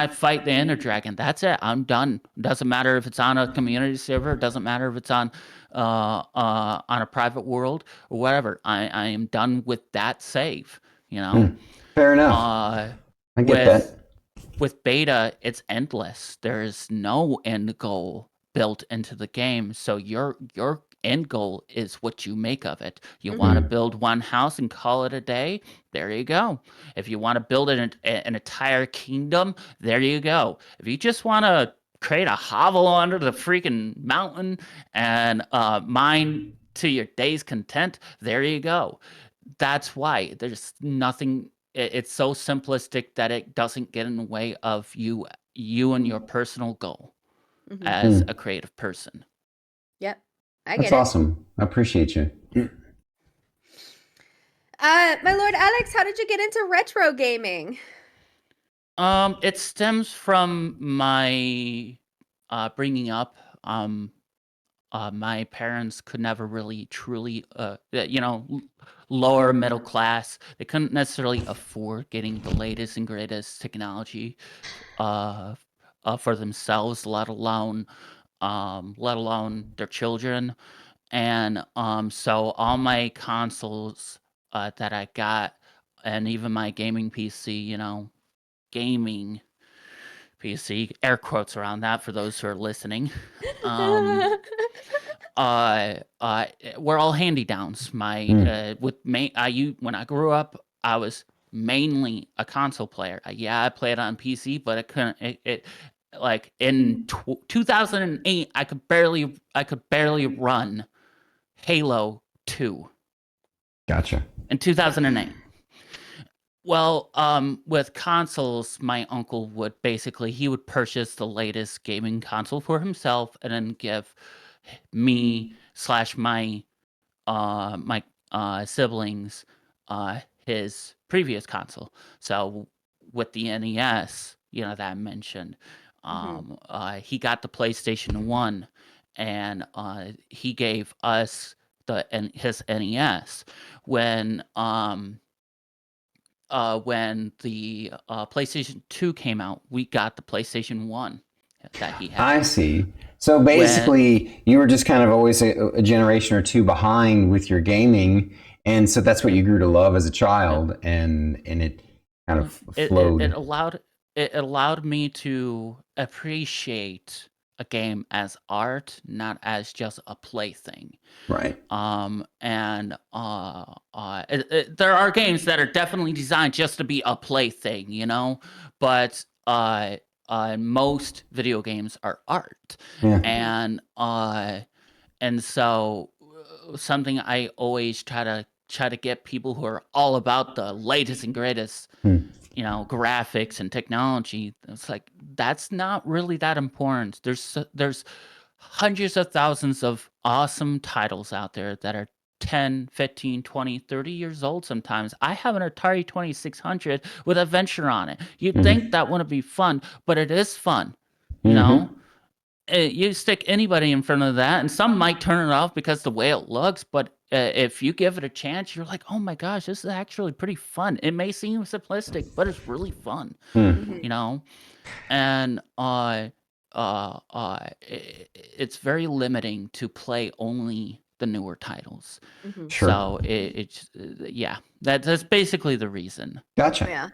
fight the Ender Dragon, that's it. I'm done. Doesn't matter if it's on a community server. Doesn't matter if it's on a private world or whatever. I am done with that save. You know. Fair enough. Uh, I get with that. with beta, it's endless. There's no end goal built into the game. So your end goal is what you make of it. You want to build one house and call it a day? There you go. If you want to build an entire kingdom, there you go. If you just want to create a hovel under the freaking mountain and mine to your day's content, there you go. That's why there's nothing. It's so simplistic that it doesn't get in the way of you and your personal goal as a creative person. Yep. I That's get it. awesome. I appreciate you. My lord Alex, how did you get into retro gaming? It stems from my bringing up. my parents could never really truly, lower middle class. They couldn't necessarily afford getting the latest and greatest technology uh, for themselves, let alone their children. And so all my consoles that I got, and even my gaming PC, gaming PC, air quotes around that for those who are listening. We're all hand downs. When I grew up, I was mainly a console player. I played on PC, but it couldn't. Like in 2008, I could barely run Halo 2 Gotcha. in 2008. Well, with consoles, my uncle would purchase the latest gaming console for himself and then give me slash my siblings his previous console. So with the NES, that I mentioned, he got the PlayStation 1 and he gave us his NES when the PlayStation 2 came out. We got the PlayStation 1 that he had. I see. So basically, you were just kind of always a generation or two behind with your gaming, and so that's what you grew to love as a child, and it kind of flowed. It allowed me to appreciate a game as art, not as just a plaything. Right. And there are games that are definitely designed just to be a plaything, but most video games are art. Yeah. And so something I always try to get people who are all about the latest and greatest, graphics and technology. It's like, that's not really that important. There's hundreds of thousands of awesome titles out there that are 10, 15, 20, 30 years old sometimes. I have an Atari 2600 with adventure on it. You'd think that wouldn't be fun, but it is fun, You stick anybody in front of that, and some might turn it off because the way it looks, but if you give it a chance, you're like, oh my gosh, this is actually pretty fun. It may seem simplistic, but it's really fun, and it's very limiting to play only the newer titles. Sure. So that's basically the reason. Gotcha. Yeah.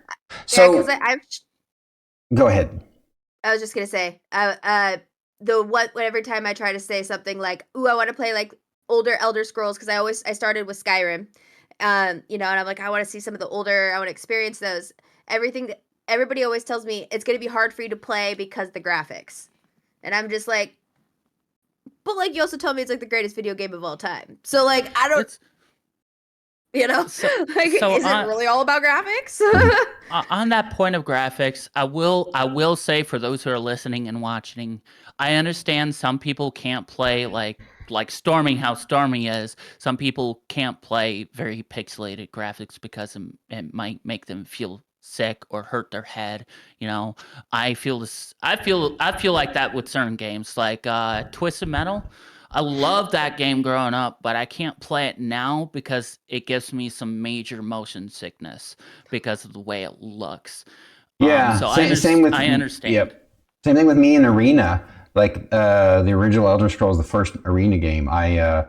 So because I've. Go ahead. I was just gonna say, every time I try to say something like, "Ooh, I want to play like older Elder Scrolls," because I started with Skyrim, and I'm like, I want to see some of the older, I want to experience those. Everybody always tells me it's gonna be hard for you to play because the graphics, and I'm just like, but like you also told me it's like the greatest video game of all time. So like I don't. So, is it really all about graphics? On that point of graphics, I will say, for those who are listening and watching, I understand some people can't play like Stormy, how Stormy is. Some people can't play very pixelated graphics because it might make them feel sick or hurt their head. I feel like that with certain games, like Twisted Metal. I love that game growing up, but I can't play it now because it gives me some major motion sickness because of the way it looks. Yeah. So Same with. I understand. Yep. Same thing with me in Arena. Like the original Elder Scrolls, the first Arena game. I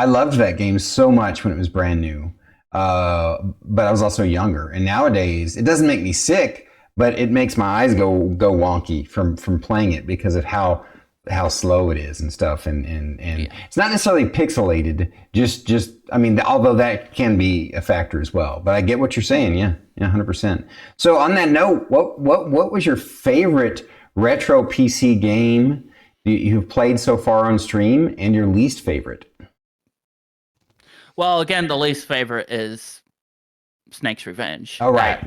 loved that game so much when it was brand new. But I was also younger, and nowadays it doesn't make me sick, but it makes my eyes go wonky from playing it because of how slow it is and stuff, and it's not necessarily pixelated. Just I mean, although that can be a factor as well. But I get what you're saying. Yeah, 100%. So on that note, what was your favorite retro PC game you've played so far on stream, and your least favorite? Well, again, the least favorite is Snake's Revenge. Oh, right.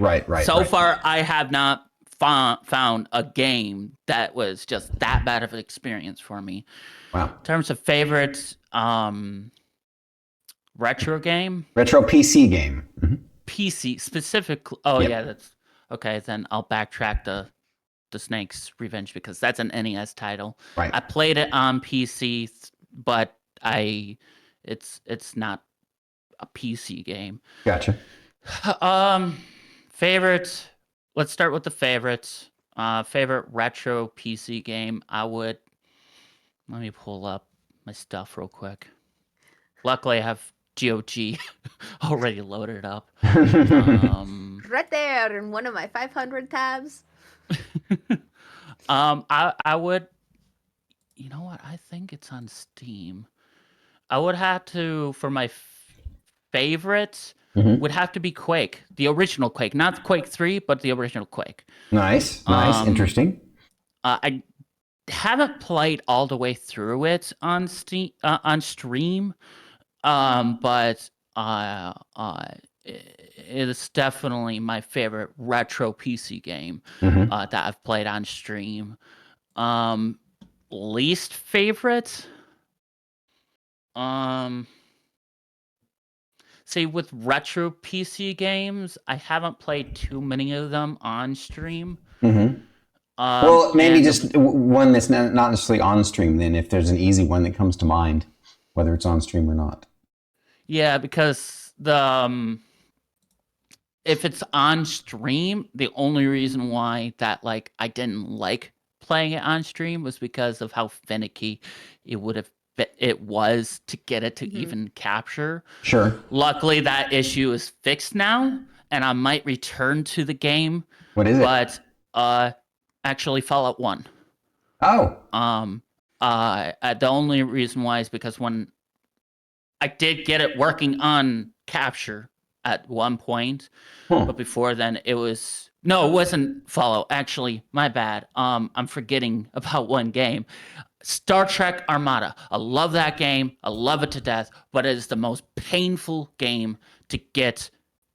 So far, I have not found a game that was just that bad of an experience for me. Wow. In terms of favorites, retro PC game. Mm-hmm. PC specifically. Oh, yep. Yeah, that's okay. Then I'll backtrack the Snake's Revenge because that's an NES title. Right. I played it on PC but it's not a PC game. Gotcha. Favorites. Let's start with the favorites. Favorite retro PC game. Let me pull up my stuff real quick. Luckily, I have GOG already loaded up. Right there in one of my 500 tabs. I would. You know what? I think it's on Steam. I would have to, for my favorites, would have to be Quake, the original Quake, not Quake 3, but the original Quake. Nice, interesting. I haven't played all the way through it on Steam, on stream, but it is definitely my favorite retro PC game that I've played on stream. Least favorite. See, with retro PC games, I haven't played too many of them on stream. Well, maybe just one that's not necessarily on stream. Then, if there's an easy one that comes to mind, whether it's on stream or not. Yeah, because if it's on stream, the only reason why that I didn't like playing it on stream was because of how finicky it was to get it to even capture. Sure. Luckily, that issue is fixed now, and I might return to the game. What is it? But actually, Fallout 1. Oh. The only reason why is because when I did get it working on capture at one point, but before then it wasn't Fallout. Actually, my bad. I'm forgetting about one game. Star Trek Armada. I love that game. I love it to death, but it is the most painful game to get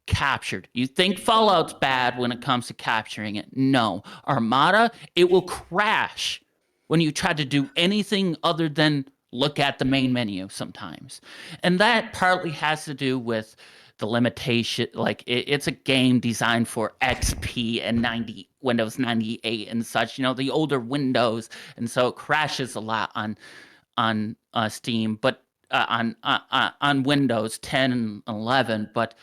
captured. You think Fallout's bad when it comes to capturing it. No. Armada, it will crash when you try to do anything other than look at the main menu sometimes. And that partly has to do with the limitation. It's a game designed for XP and Windows 98 and such, the older Windows, and so it crashes a lot on Steam, but on Windows 10 and 11. But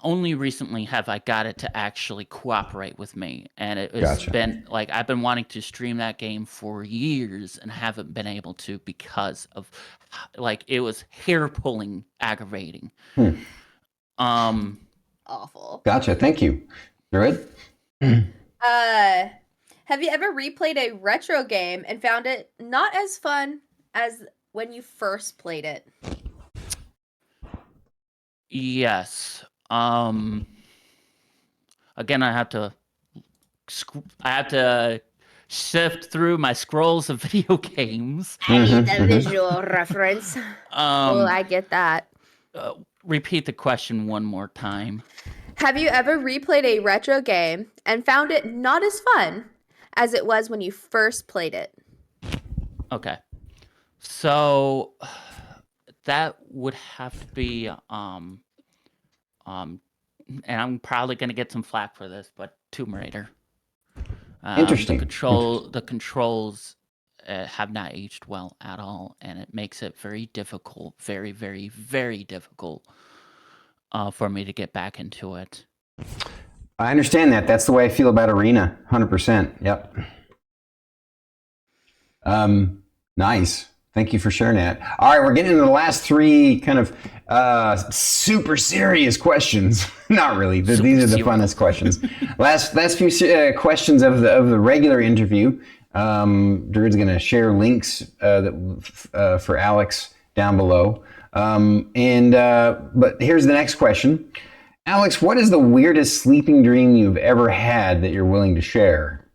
only recently have I got it to actually cooperate with me, and it's been I've been wanting to stream that game for years and haven't been able to because of it was hair pulling aggravating. Awful. Gotcha. Thank you. Druid? Have you ever replayed a retro game and found it not as fun as when you first played it? Yes. Again, I have to sift through my scrolls of video games. I need the visual reference. I get that. Repeat the question one more time. Have you ever replayed a retro game and found it not as fun as it was when you first played it? Okay. So that would have to be and I'm probably going to get some flack for this, but Tomb Raider. Interesting. The controls have not aged well at all, and it makes it very difficult, very, very, very difficult for me to get back into it. I understand that. That's the way I feel about Arena. 100%. Yep. Nice. Thank you for sharing that. All right, we're getting into the last three kind of super serious questions. Not really. These are the funnest questions. last few questions of the regular interview. Druid's going to share links for Alex down below. But here's the next question. Alex, what is the weirdest sleeping dream you've ever had that you're willing to share?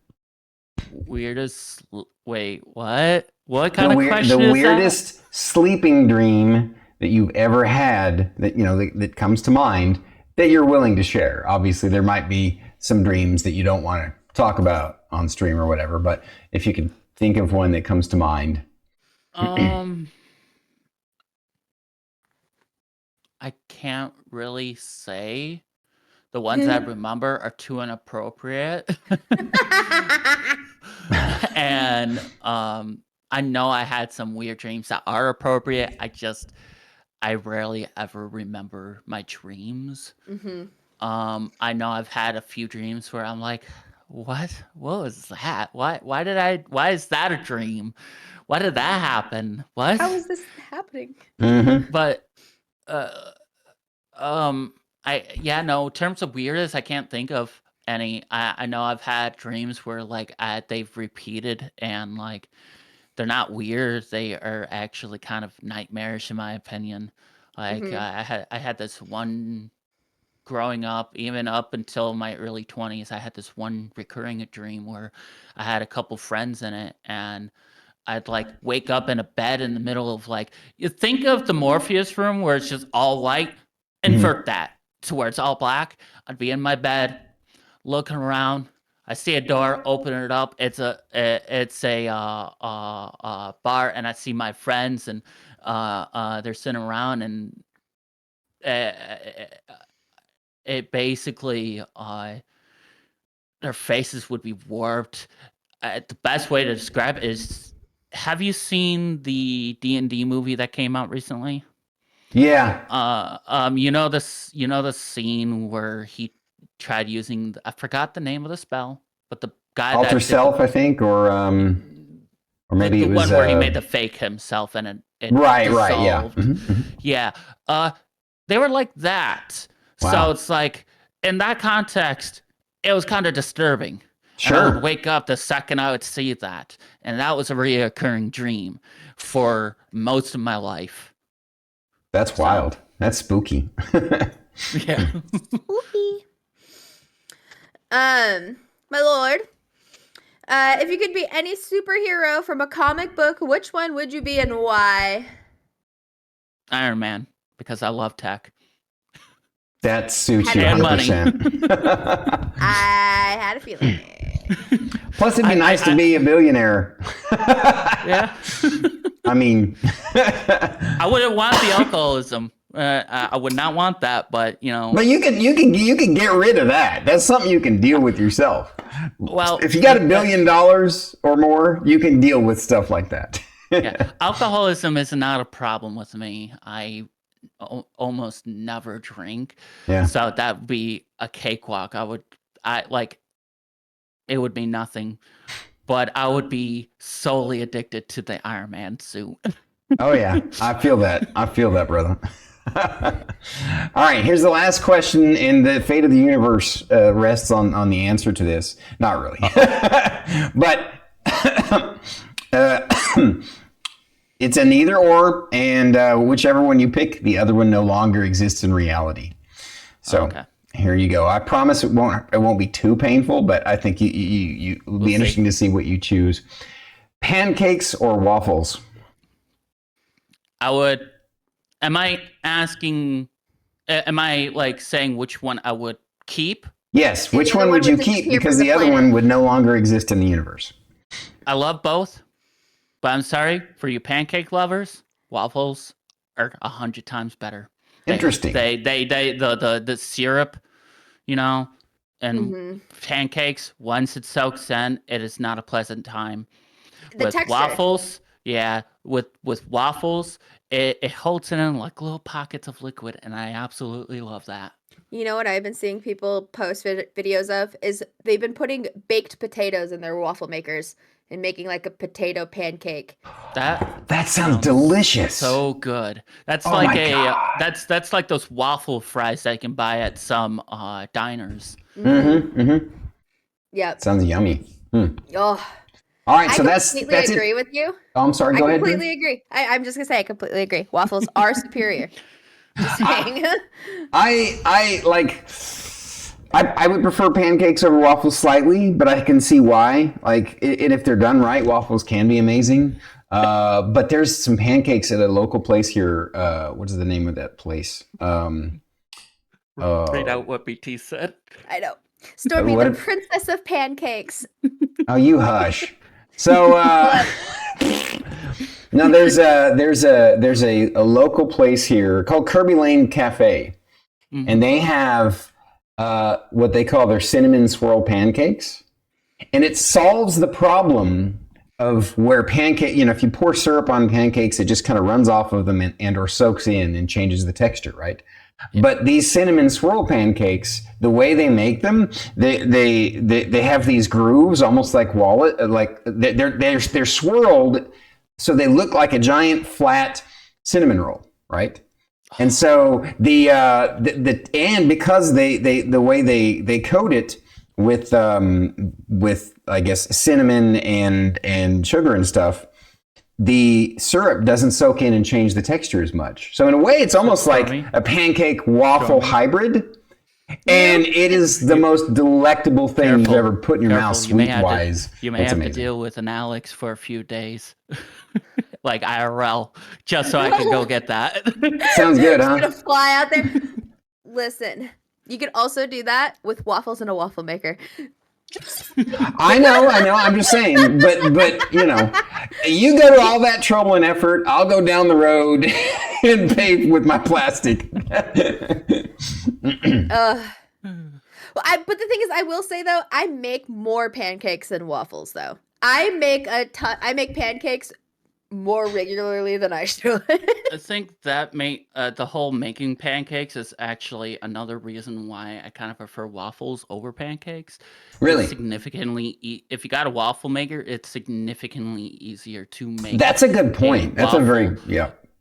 Wait, what? What kind of question is that? The weirdest sleeping dream that you've ever had that comes to mind that you're willing to share. Obviously, there might be some dreams that you don't want to talk about on stream or whatever, but if you can think of one that comes to mind. I can't really say. The ones I remember are too inappropriate. And I I know I had some weird dreams that are appropriate. I rarely ever remember my dreams. Mm-hmm. I know I've had a few dreams where I'm like, what was that? Why is that a dream? Why did that happen? What? How is this happening? Mm-hmm. But uh no, in terms of weirdest, I can't think of any. I know I've had dreams where like they've repeated and like they're not weird, they are actually kind of nightmarish in my opinion. Like I had this one growing up, even up until my early 20s, I had this one recurring dream where I had a couple friends in it, and I'd like wake up in a bed in the middle of like, you think of the Morpheus room where it's just all white, invert that to where it's all black. I'd be in my bed looking around. I see a door, open it up. It's a bar, and I see my friends, and they're sitting around, and uh, it basically their faces would be warped. The best way to describe it is, have you seen the D&D movie that came out recently? Yeah. You know the scene where he tried using I forgot the name of the spell, but the guy Alter that self, I think, or maybe the it was one where he made the fake himself and it right, dissolved. yeah. Mm-hmm. Yeah. They were like that. Wow. So it's like, in that context, it was kind of disturbing. Sure. And I would wake up the second I would see that. And that was a reoccurring dream for most of my life. That's wild. That's spooky. Yeah. Spooky. My lord, if you could be any superhero from a comic book, which one would you be and why? Iron Man, because I love tech. That suits you And 100%. I had a feeling. Plus, it'd be nice to be a billionaire. Yeah. I mean, I wouldn't want the alcoholism. I would not want that, but you know. but you can get rid of that. That's something you can deal with yourself. Well, if you got $1 billion or more, you can deal with stuff like that. Yeah, alcoholism is not a problem with me. I almost never drink. Yeah. So that would be a cakewalk. It would be nothing, but I would be solely addicted to the Iron Man suit. Oh yeah, I feel that, brother. All right, here's the last question, and the fate of the universe rests on the answer to this. Not really, but it's an either or, and whichever one you pick, the other one no longer exists in reality. So Okay. Here you go. I promise it won't be too painful, but I think you will be interesting to see what you choose. Pancakes or waffles? Am I asking, am I like saying which one I would keep? Yes, The which other one one would you would keep? disappear Because from the the other planet. one would no longer exist in the universe. I love both, but I'm sorry for you pancake lovers. Waffles are 100 times better. Interesting. The syrup, you know, and Mhm. pancakes, once it soaks in, it is not a pleasant time. The With texture. waffles, yeah, with waffles, it holds it in like little pockets of liquid, and I absolutely love that. You know what I've been seeing people post videos of is they've been putting baked potatoes in their waffle makers and making like a potato pancake. That sounds delicious. So good. That's Oh like my God. that's like those waffle fries that you can buy at some diners. Yep. Sounds yummy. Oh, All right, I so that's completely agree it. with you. Oh, I'm sorry. Go I ahead. completely agree. I'm just gonna say I completely agree. Waffles are superior. Just saying. I like. I would prefer pancakes over waffles slightly, but I can see why. Like, and if they're done right, waffles can be amazing. But there's some pancakes at a local place here. What is the name of that place? Read out what BT said. I know. Stormy, What? the princess of pancakes. Oh, you hush. So no, there's a local place here called Kirby Lane Cafe, and they have what they call their cinnamon swirl pancakes, and it solves the problem of where pancake, if you pour syrup on pancakes, it just kind of runs off of them and or soaks in and changes the texture, right? Yeah. But these cinnamon swirl pancakes, the way they make them, they have these grooves, almost like wallet, like they're swirled, so they look like a giant flat cinnamon roll, right? And so and because the way they coat it with I guess cinnamon and sugar and stuff, the syrup doesn't soak in and change the texture as much. So in a way, it's almost like a pancake waffle hybrid, and it is the most delectable thing you've ever put in your mouth, sweet wise. You may have to deal with an Alex for a few days. Like IRL, just so I can go get that. Sounds good, huh? Gonna fly out there. Listen, you can also do that with waffles in a waffle maker. I know. I'm just saying, but you go to all that trouble and effort. I'll go down the road and pay with my plastic. But the thing is, I will say though, I make more pancakes than waffles. Though I make pancakes more regularly than I should. I think that the whole making pancakes is actually another reason why I kind of prefer waffles over pancakes. Really? It's significantly, if you got a waffle maker, it's significantly easier to make. That's a good point. That's a valid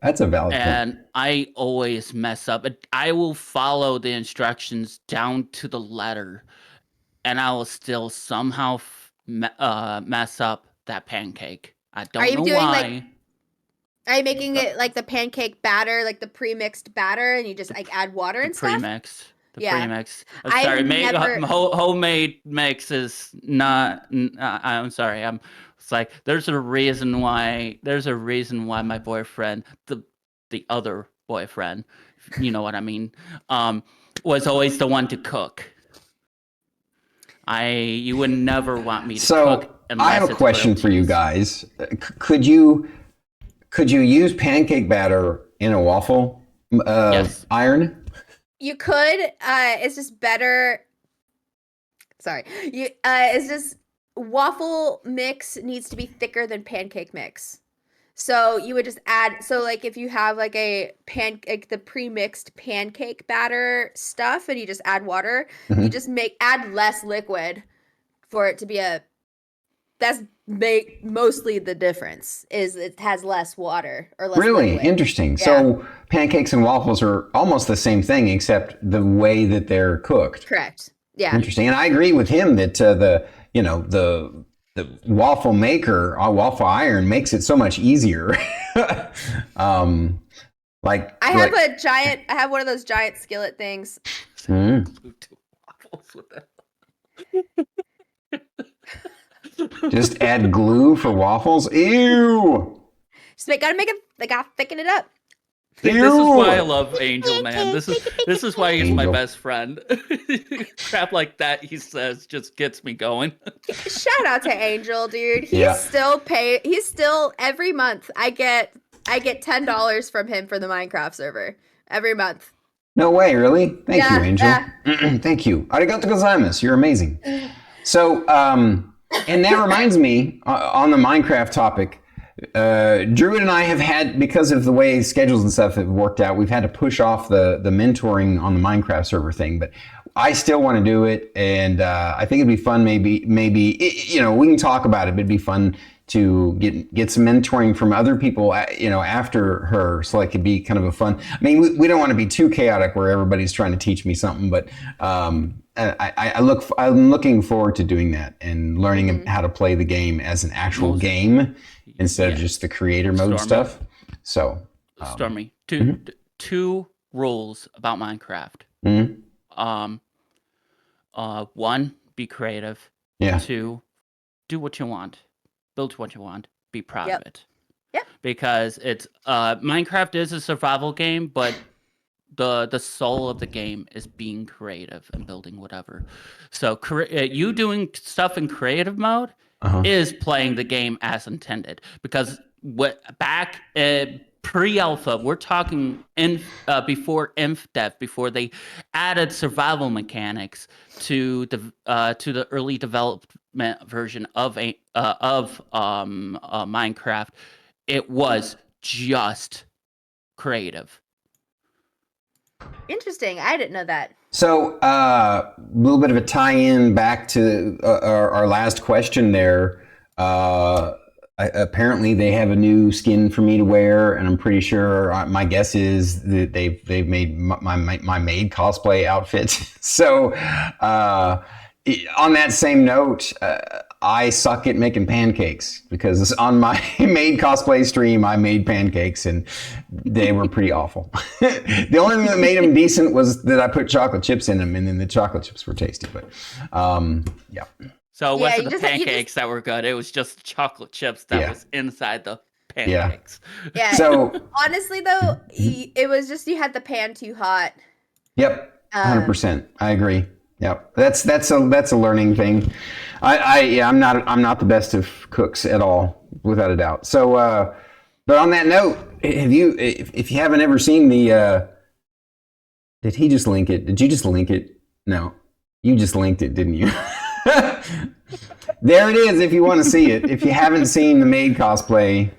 point. And I always mess up. I will follow the instructions down to the letter, and I will still somehow mess up that pancake. I don't know why. Are you making it like the pancake batter, like the pre-mixed batter, and you just like add water and stuff? Premix. Premix. I'm sorry. Homemade mix is not. I'm sorry. It's like there's a reason why my boyfriend, the other boyfriend, you know what I mean, was always the one to cook. You would never want me to cook. I have a question for you guys. Could you use pancake batter in a waffle iron? You could. It's just better. Sorry. It's just waffle mix needs to be thicker than pancake mix. So you would just add. So like if you have like the pre-mixed pancake batter stuff, and you just add water, you just add less liquid for it to be that's mostly the difference is it has less water or less liquid. Interesting. Yeah. So pancakes and waffles are almost the same thing except the way that they're cooked. Correct. Yeah. Interesting. And I agree with him that the waffle maker, waffle iron makes it so much easier. I have one of those giant skillet things. Just add glue for waffles? Ew! Gotta thicken it up. This is why I love Angel, man. This is why he's my best friend. Crap like that, he says, just gets me going. Shout out to Angel, dude. He's still every month I get $10 from him for the Minecraft server. Every month. No way, really? Thank you, Angel. Yeah. Thank you. Arigato gozaimasu. You're amazing. So, and that reminds me, on the Minecraft topic, Druid and I have had, because of the way schedules and stuff have worked out, we've had to push off the mentoring on the Minecraft server thing, but I still want to do it, and I think it'd be fun. Maybe we can talk about it, but it'd be fun to get some mentoring from other people, after her, so it could be kind of a fun. I mean, we don't want to be too chaotic where everybody's trying to teach me something, but I'm looking forward to doing that and learning how to play the game as an actual game instead of just the creator mode stuff. So, Stormy, two rules about Minecraft. One, be creative. Yeah. 2, do what you want. Build what you want. Be proud of it. Yep. Because it's Minecraft is a survival game, but the soul of the game is being creative and building whatever. So you doing stuff in creative mode is playing the game as intended. Because back pre-alpha. We're talking before InfDev, before they added survival mechanics to the early development version of Minecraft. It was just creative. Interesting. I didn't know that. So, a little bit of a tie-in back to our last question there. Apparently, they have a new skin for me to wear, and I'm pretty sure my guess is that they've made my maid cosplay outfit. So, on that same note, I suck at making pancakes because on my maid cosplay stream, I made pancakes and they were pretty awful. The only thing that made them decent was that I put chocolate chips in them, and then the chocolate chips were tasty. But yeah. So it wasn't the pancakes that were good. It was just chocolate chips that was inside the pancakes. Yeah. So honestly, though, it was just you had the pan too hot. Yep. 100%. I agree. Yep. That's a learning thing. I'm not the best of cooks at all, without a doubt. So, but on that note, if you haven't ever seen the, did he just link it? Did you just link it? No, you just linked it, didn't you? There it is. If you want to see it, if you haven't seen the maid cosplay.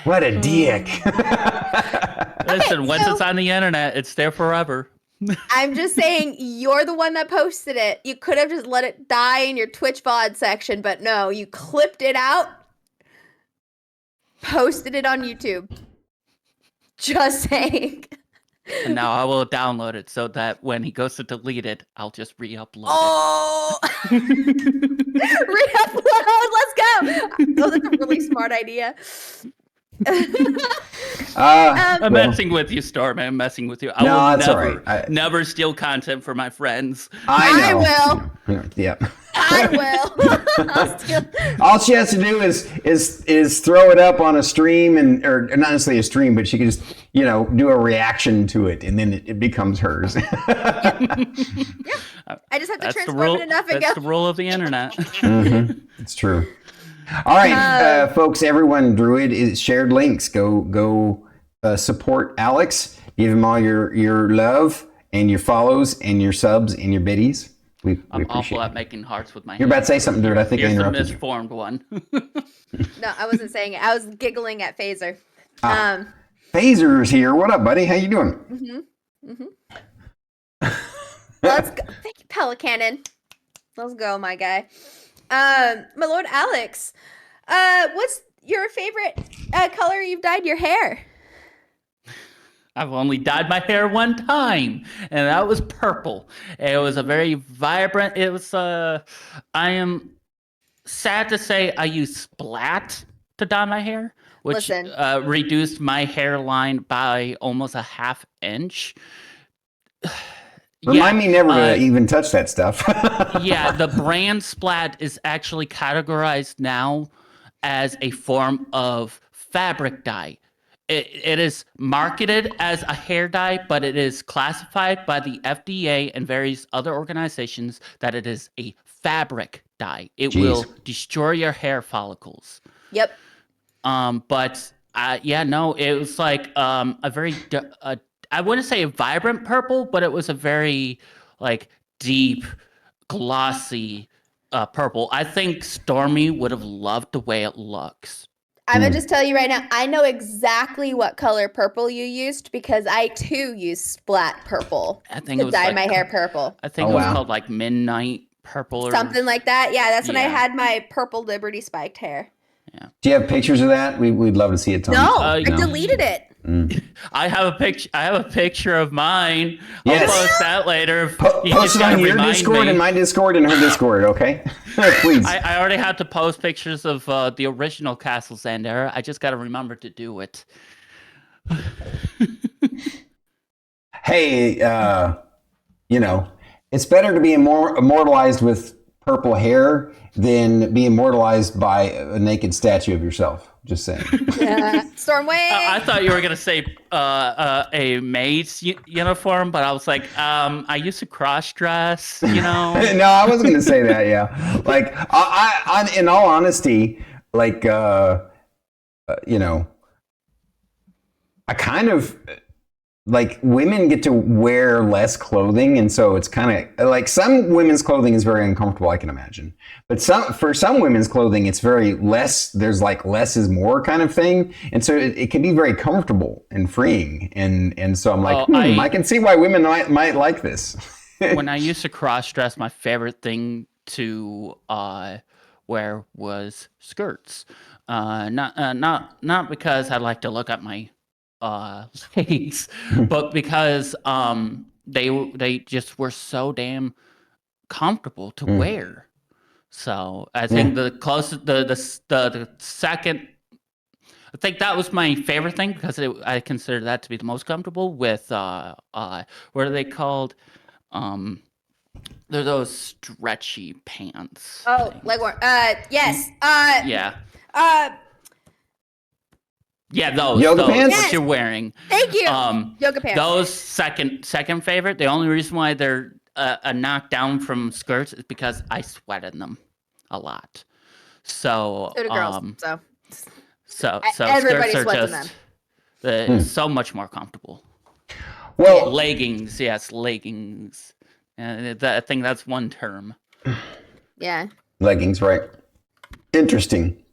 What a dick. Listen, once it's on the internet, it's there forever. I'm just saying, you're the one that posted it. You could have just let it die in your Twitch VOD section, but no, you clipped it out, posted it on YouTube. Just saying. And now I will download it so that when he goes to delete it, I'll just re-upload it. Re-upload, let's go. Oh, that's a really smart idea. I'm messing with you, Storm. I'm messing with you. I will never steal content from my friends. I will. Yeah. I will. I'll steal. All she has to do is throw it up on a stream, or not necessarily a stream, but she can just do a reaction to it, and then it becomes hers. Yeah. I just have to transform it enough and That's the rule of the internet. Mm-hmm. It's true. All right, folks, everyone, Druid is shared links. Go support Alex. Give him all your love and your follows and your subs and your biddies. We I'm appreciate awful it. at making hearts with my You're hands. about to say something, Druid. I think I interrupted you. Misformed one. No, I wasn't saying it. I was giggling at Phaser. Phaser's here. What up, buddy? How you doing? Let's go. Thank you, Pelicanon. Let's go, my guy. My lord Alex, what's your favorite color you've dyed your hair? I've only dyed my hair one time, and that was purple. It was a very vibrant. It was. I am sad to say I used splat to dye my hair, which reduced my hairline by almost a half inch. Remind me never to even touch that stuff. Yeah, the brand Splat is actually categorized now as a form of fabric dye. It is marketed as a hair dye, but it is classified by the FDA and various other organizations that it is a fabric dye. It will destroy your hair follicles. Yep. But it was like a very I wouldn't say a vibrant purple, but it was a very deep, glossy purple. I think Stormy would have loved the way it looks. I'm going to just tell you right now, I know exactly what color purple you used because I too used Splat purple to dye my hair purple. I think it was called midnight purple or something like that. Yeah, that's when I had my purple Liberty spiked hair. Yeah. Do you have pictures of that? We'd love to see it, Tony. No, I deleted it. I have a picture. I have a picture of mine. Yes. I'll post that later. Post it on your Discord and my Discord and her Discord, okay? Please. I already had to post pictures of the original Castle Xandera. I just got to remember to do it. Hey, it's better to be immortalized with purple hair than be immortalized by a naked statue of yourself. Just saying. Stormway. I thought you were gonna say a maid's uniform, but I was like, I used to cross dress. No, I wasn't gonna say that. Yeah, I in all honesty, like you know, I kind of like women get to wear less clothing, and so it's kind of like some women's clothing is very uncomfortable, I can imagine, but for some women's clothing it's very less, there's like less is more kind of thing, and so it can be very comfortable and freeing, and so I'm like, I can see why women might like this. When I used to cross dress, my favorite thing to wear was skirts. Not because I like to look at my legs, but because they just were so damn comfortable to wear. So I think the closest the second, I think that was my favorite thing because I consider that to be the most comfortable with what are they called? They're those stretchy pants. Oh, things. like yes. Yeah. Yeah, those yoga pants. What you're wearing. Thank you. Yoga pants. Those second favorite. The only reason why they're a knockdown from skirts is because I sweat in them a lot. So do girls. So everybody skirts are sweats in just so much more comfortable. Well, leggings, yes, leggings. I think that's one term. Yeah. Leggings, right? Interesting.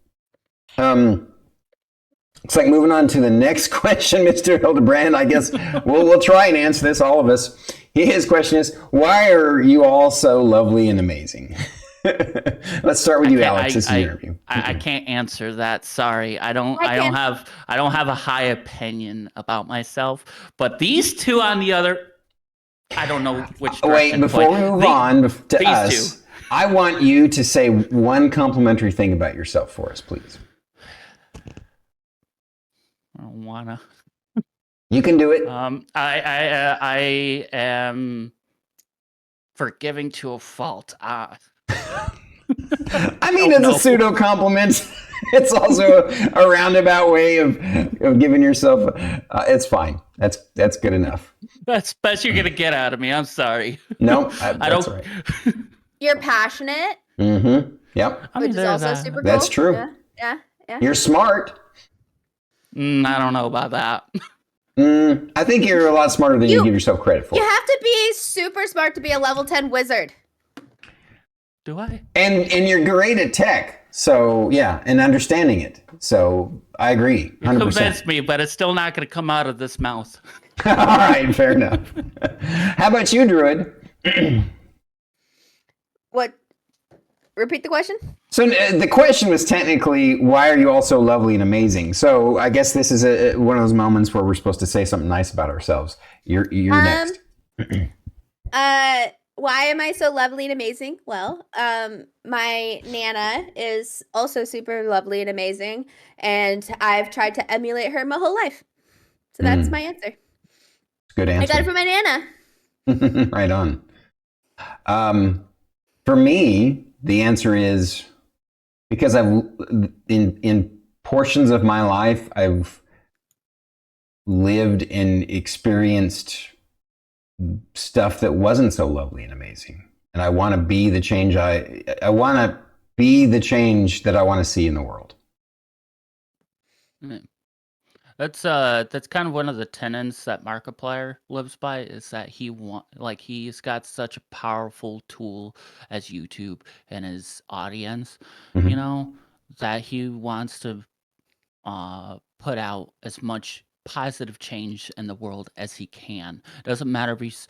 It's like moving on to the next question, Mr. Hildebrand. I guess we'll try and answer this, all of us. His question is, why are you all so lovely and amazing? Let's start with you, Alex. This is an interview. I can't answer that. Sorry, I don't have a high opinion about myself. But these two on the other, I don't know which direction. Wait, before we move on to us, two. I want you to say one complimentary thing about yourself for us, please. I don't wanna. You can do it. I am forgiving to a fault. I mean, it's a pseudo compliment. It's also a roundabout way of giving yourself. It's fine. That's good enough. That's best you're gonna get out of me. I'm sorry. No, I don't. Right. You're passionate. Mm-hmm. Yep. Which is also super cool. That's true. Yeah. You're smart. I don't know about that. I think you're a lot smarter than you give yourself credit for. You have to be super smart to be a level 10 wizard. Do I? And you're great at tech. So, yeah, and understanding it. So, I agree. 100%. You convinced me, but it's still not going to come out of this mouth. All right, fair enough. How about you, Druid? What? Repeat the question? So the question was technically, why are you all so lovely and amazing? So I guess this is one of those moments where we're supposed to say something nice about ourselves. You're next. Why am I so lovely and amazing? Well, my Nana is also super lovely and amazing, and I've tried to emulate her my whole life. So that's my answer. Good answer. I got it from my Nana. Right on. For me, the answer is because I've in portions of my life I've lived and experienced stuff that wasn't so lovely and amazing, and I want to be the change. I want to be the change that I want to see in the world. That's kind of one of the tenets that Markiplier lives by, is that he's got such a powerful tool as YouTube and his audience, you know, that he wants to put out as much positive change in the world as he can. Doesn't matter if he's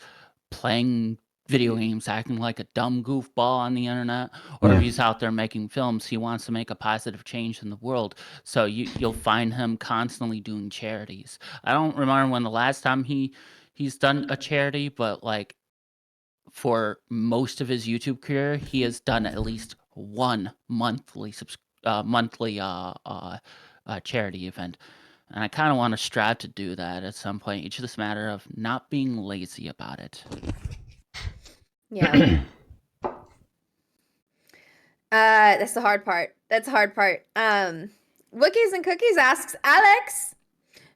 playing video games, acting like a dumb goofball on the internet, or if he's out there making films. He wants to make a positive change in the world. So you'll find him constantly doing charities. I don't remember when the last time he's done a charity, but like for most of his YouTube career, he has done at least one monthly charity event. And I kind of want to strive to do that at some point. It's just a matter of not being lazy about it. Yeah. That's the hard part. Wookies and Cookies asks, Alex,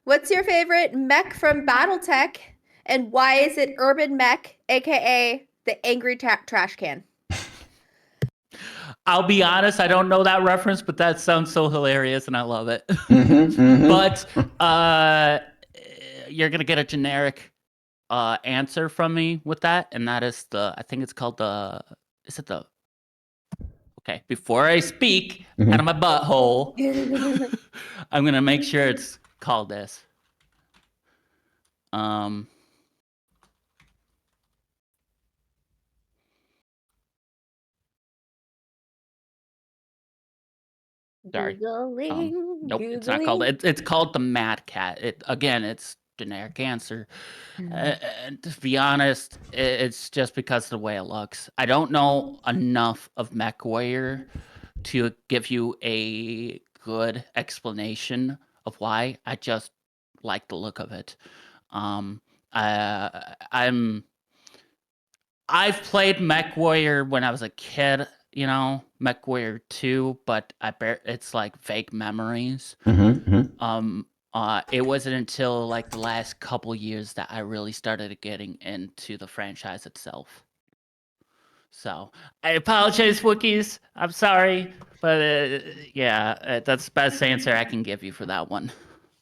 what's your favorite mech from Battletech, and why is it Urban Mech, aka the angry trash can? I'll be honest, I don't know that reference, but that sounds so hilarious, and I love it. But you're gonna get a generic answer from me with that, and that is I think it's called is it the? Okay, before I speak out of my butthole, I'm gonna make sure it's called this. Sorry. Nope, it's not called. It's called the Mad Cat. It's generic answer. And to be honest, it's just because of the way it looks. I don't know enough of MechWarrior to give you a good explanation of why. I just like the look of it. I've played MechWarrior when I was a kid, MechWarrior 2, but it's like vague memories. It wasn't until like the last couple years that I really started getting into the franchise itself. So I apologize, Wookiees. I'm sorry, but that's the best answer I can give you for that one.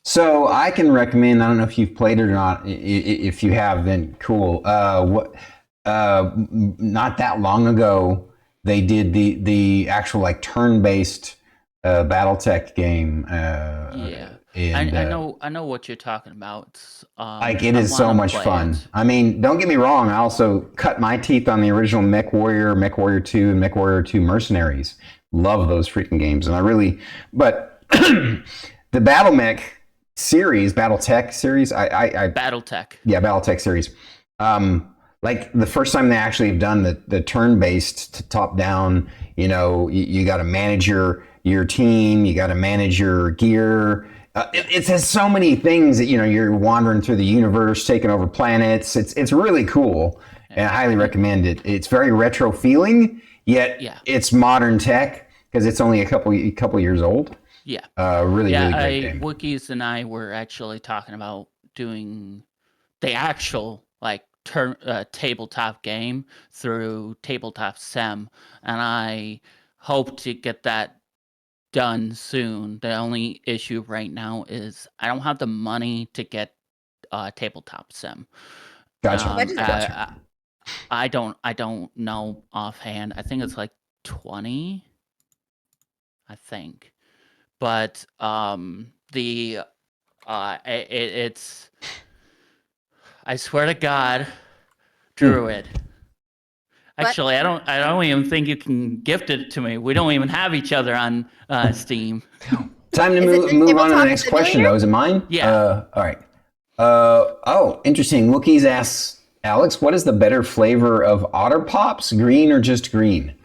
So I can recommend. I don't know if you've played it or not. If you have, then cool. Not that long ago, they did the actual like turn-based BattleTech game. And, I know what you're talking about. It is so much fun. I mean, don't get me wrong. I also cut my teeth on the original MechWarrior 2, and MechWarrior 2 Mercenaries. Love those freaking games, and but the BattleTech series, BattleTech. Yeah, BattleTech series. Like the first time they actually have done the turn-based top-down, you got to manage your team, you got to manage your gear. It has so many things that you're wandering through the universe, taking over planets. It's really cool, and I highly recommend it. It's very retro feeling, yet it's modern tech because it's only a couple years old. Yeah. Really great game. Wookiees and I were actually talking about doing the actual tabletop game through Tabletop Sim, and I hope to get that done soon. The only issue right now is I don't have the money to get Tabletop Sim. Gotcha. I don't know offhand. I think it's like 20. I think. But it's I swear to God, Druid. Actually, I don't even think you can gift it to me. We don't even have each other on Steam. Time to move on to the next question, though. Is it mine? Yeah. All right. Interesting. Wookiees asks Alex, what is the better flavor of Otter Pops, green or just green?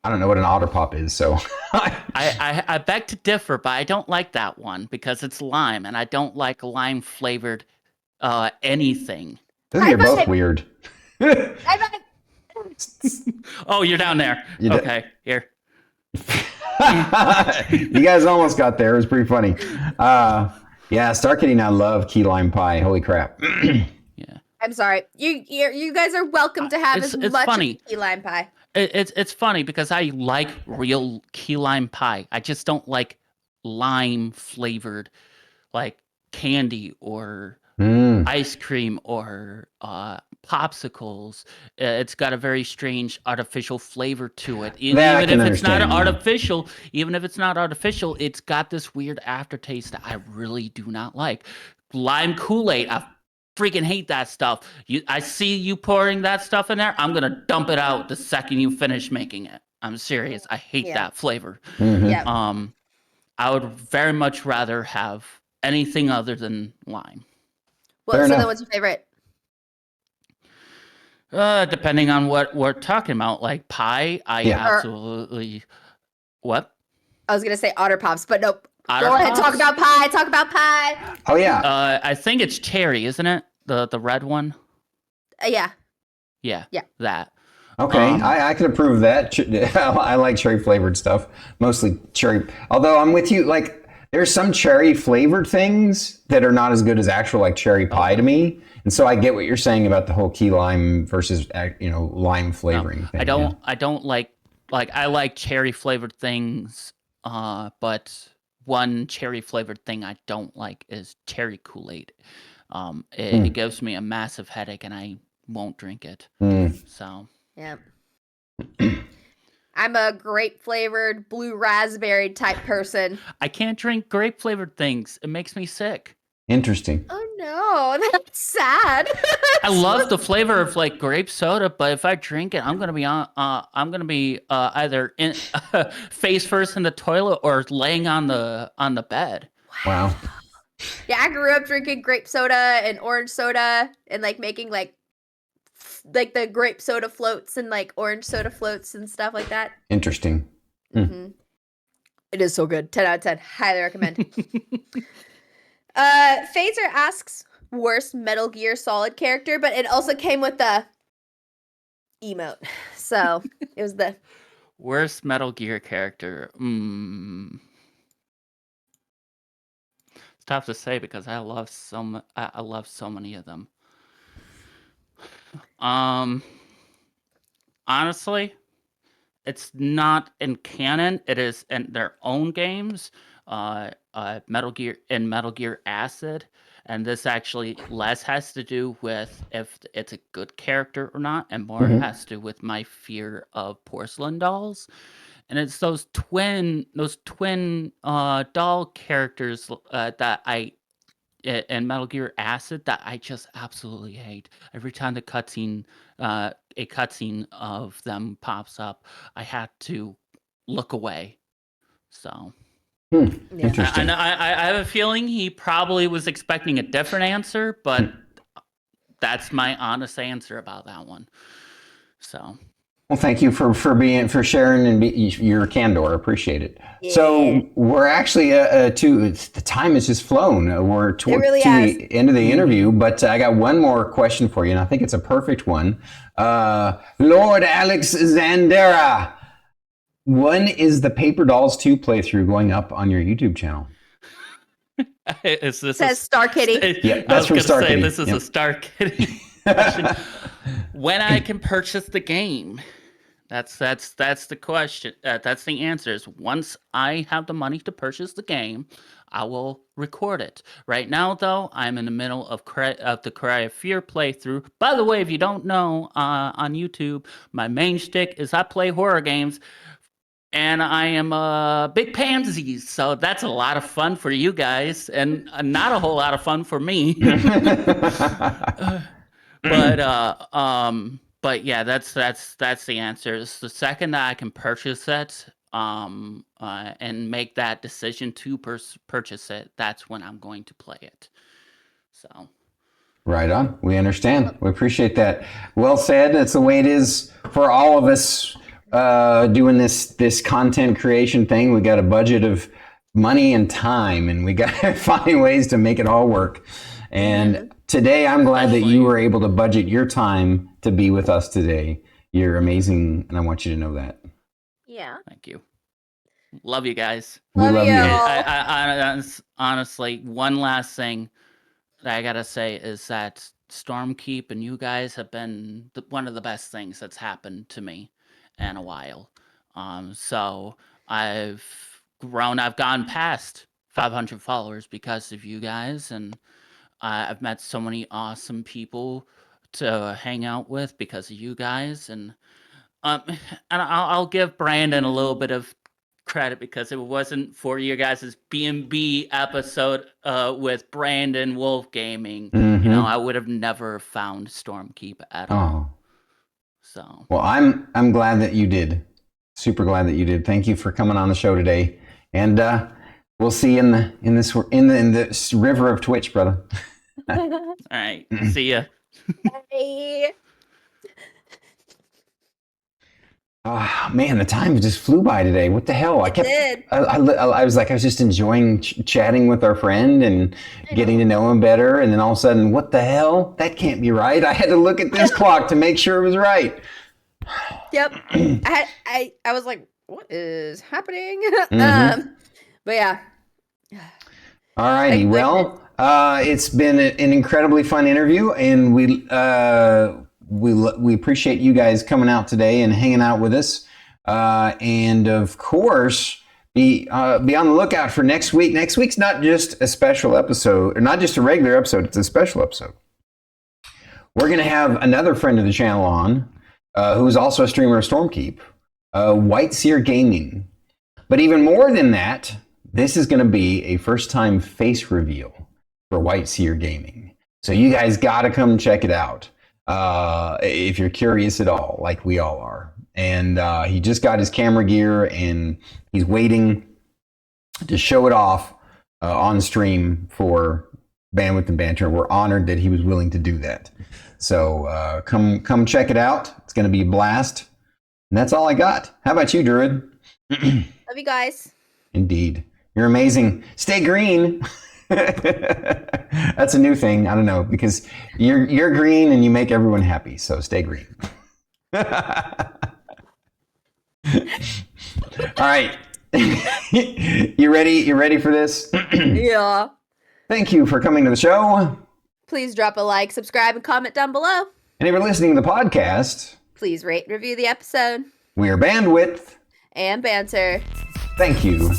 I don't know what an Otter Pop is, so. I beg to differ, but I don't like that one because it's lime, and I don't like lime flavored anything. You're both weird. Oh, you're down there. Okay, here. You guys almost got there. It was pretty funny. Star Kitty and I love key lime pie. Holy crap. Yeah. I'm sorry. You guys are welcome to have as much funny. of key lime pie. It's funny because I like real key lime pie. I just don't like lime flavored like candy or ice cream or popsicles. It's got a very strange artificial flavor to it. Even if it's not artificial, it's got this weird aftertaste that I really do not like. Lime Kool-Aid, I freaking hate that stuff. I see you pouring that stuff in there, I'm gonna dump it out the second you finish making it. I'm serious. I hate that flavor. Yeah. I would very much rather have anything other than lime. Well, then what's your favorite? Depending on what we're talking about, like pie, absolutely. What? I was gonna say Otter Pops, but nope. Go ahead, talk about pie. Oh yeah. I think it's cherry, isn't it? The red one. Yeah. Yeah. That. Okay, I can approve of that. I like cherry flavored stuff, mostly cherry. Although I'm with you, like there's some cherry flavored things that are not as good as actual like cherry pie to me. And so I get what you're saying about the whole key lime versus lime flavoring thing. I don't like like I like cherry flavored things, but one cherry flavored thing I don't like is cherry Kool-Aid. It gives me a massive headache, and I won't drink it. So Yeah. I'm a grape flavored blue raspberry type person. I can't drink grape flavored things. It makes me sick. Interesting. Oh no, that's sad. I love the flavor of like grape soda, but if I drink it, I'm gonna be either in face first in the toilet or laying on the bed. Wow. Yeah, I grew up drinking grape soda and orange soda and like making like the grape soda floats and like orange soda floats and stuff like that. Interesting. Mm-hmm. It is so good. 10 out of 10. Highly recommend. Phaser asks worst Metal Gear Solid character, but it also came with the emote. So it was the worst Metal Gear character. It's tough to say because I love so many of them. Honestly, it's not in canon. It is in their own games. Metal Gear Acid, and this actually less has to do with if it's a good character or not, and more has to do with my fear of porcelain dolls. And it's those twin doll characters that I and Metal Gear Acid that I just absolutely hate. Every time a cutscene of them pops up, I had to look away. So Interesting. I have a feeling he probably was expecting a different answer, but that's my honest answer about that one. So. Well, thank you for sharing and your candor. Appreciate it. Yeah. So we're actually the time has just flown. We're to the end of the interview, but I got one more question for you, and I think it's a perfect one. Lord Alexandera, when is the Paper Dolls 2 playthrough going up on your YouTube channel? Says Star Kitty. Yeah, that's from Star Kitty. This is a Star Kitty question. When I can purchase the game. That's the question. That's the answer. Is once I have the money to purchase the game, I will record it. Right now, though, I'm in the middle of the Cry of Fear playthrough. By the way, if you don't know, on YouTube, my main shtick is I play horror games, and I am a big pansy, so that's a lot of fun for you guys, and not a whole lot of fun for me. But yeah, that's the answer. It's the second that I can purchase it, and make that decision to purchase it, that's when I'm going to play it. So. Right on. We understand. We appreciate that. Well said. That's the way it is for all of us doing this content creation thing. We got a budget of money and time, and we got to find ways to make it all work. And today, I'm glad that you were able to budget your time to be with us today. You're amazing, and I want you to know that. Yeah. Thank you. Love you guys. We love you. I honestly, one last thing that I gotta say is that Stormkeep and you guys have been one of the best things that's happened to me in a while. So I've gone past 500 followers because of you guys, and I've met so many awesome people to hang out with because of you guys, and I'll give Brandon a little bit of credit because if it wasn't for you guys' B&B episode with Brandon Wolf Gaming, I would have never found Stormkeep at all. So well, I'm glad that you did. Super glad that you did. Thank you for coming on the show today, and we'll see you in this river of Twitch, brother. All right. See ya. Bye. Oh, man, the time just flew by today. What the hell? I was just enjoying chatting with our friend and getting to know him better. And then all of a sudden, what the hell? That can't be right. I had to look at this clock to make sure it was right. Yep. I was like, what is happening? But yeah. All righty. Well, it's been an incredibly fun interview, and we appreciate you guys coming out today and hanging out with us. And of course, be on the lookout for next week. Next week's not just a special episode, or not just a regular episode, it's a special episode. We're going to have another friend of the channel on, who's also a streamer of Stormkeep, White Seer Gaming. But even more than that, this is going to be a first-time face reveal for White Seer Gaming. So you guys got to come check it out if you're curious at all, like we all are. And he just got his camera gear, and he's waiting to show it off on stream for Bandwidth and Banter. We're honored that he was willing to do that. So come check it out. It's going to be a blast. And that's all I got. How about you, Druid? Love you guys. Indeed. You're amazing. Stay green. That's a new thing. I don't know, because you're green and you make everyone happy. So stay green. All right. You ready? You ready for this? Yeah. Thank you for coming to the show. Please drop a like, subscribe, and comment down below. And if you're listening to the podcast, Please rate and review the episode. we are Bandwidth And Banter. Thank you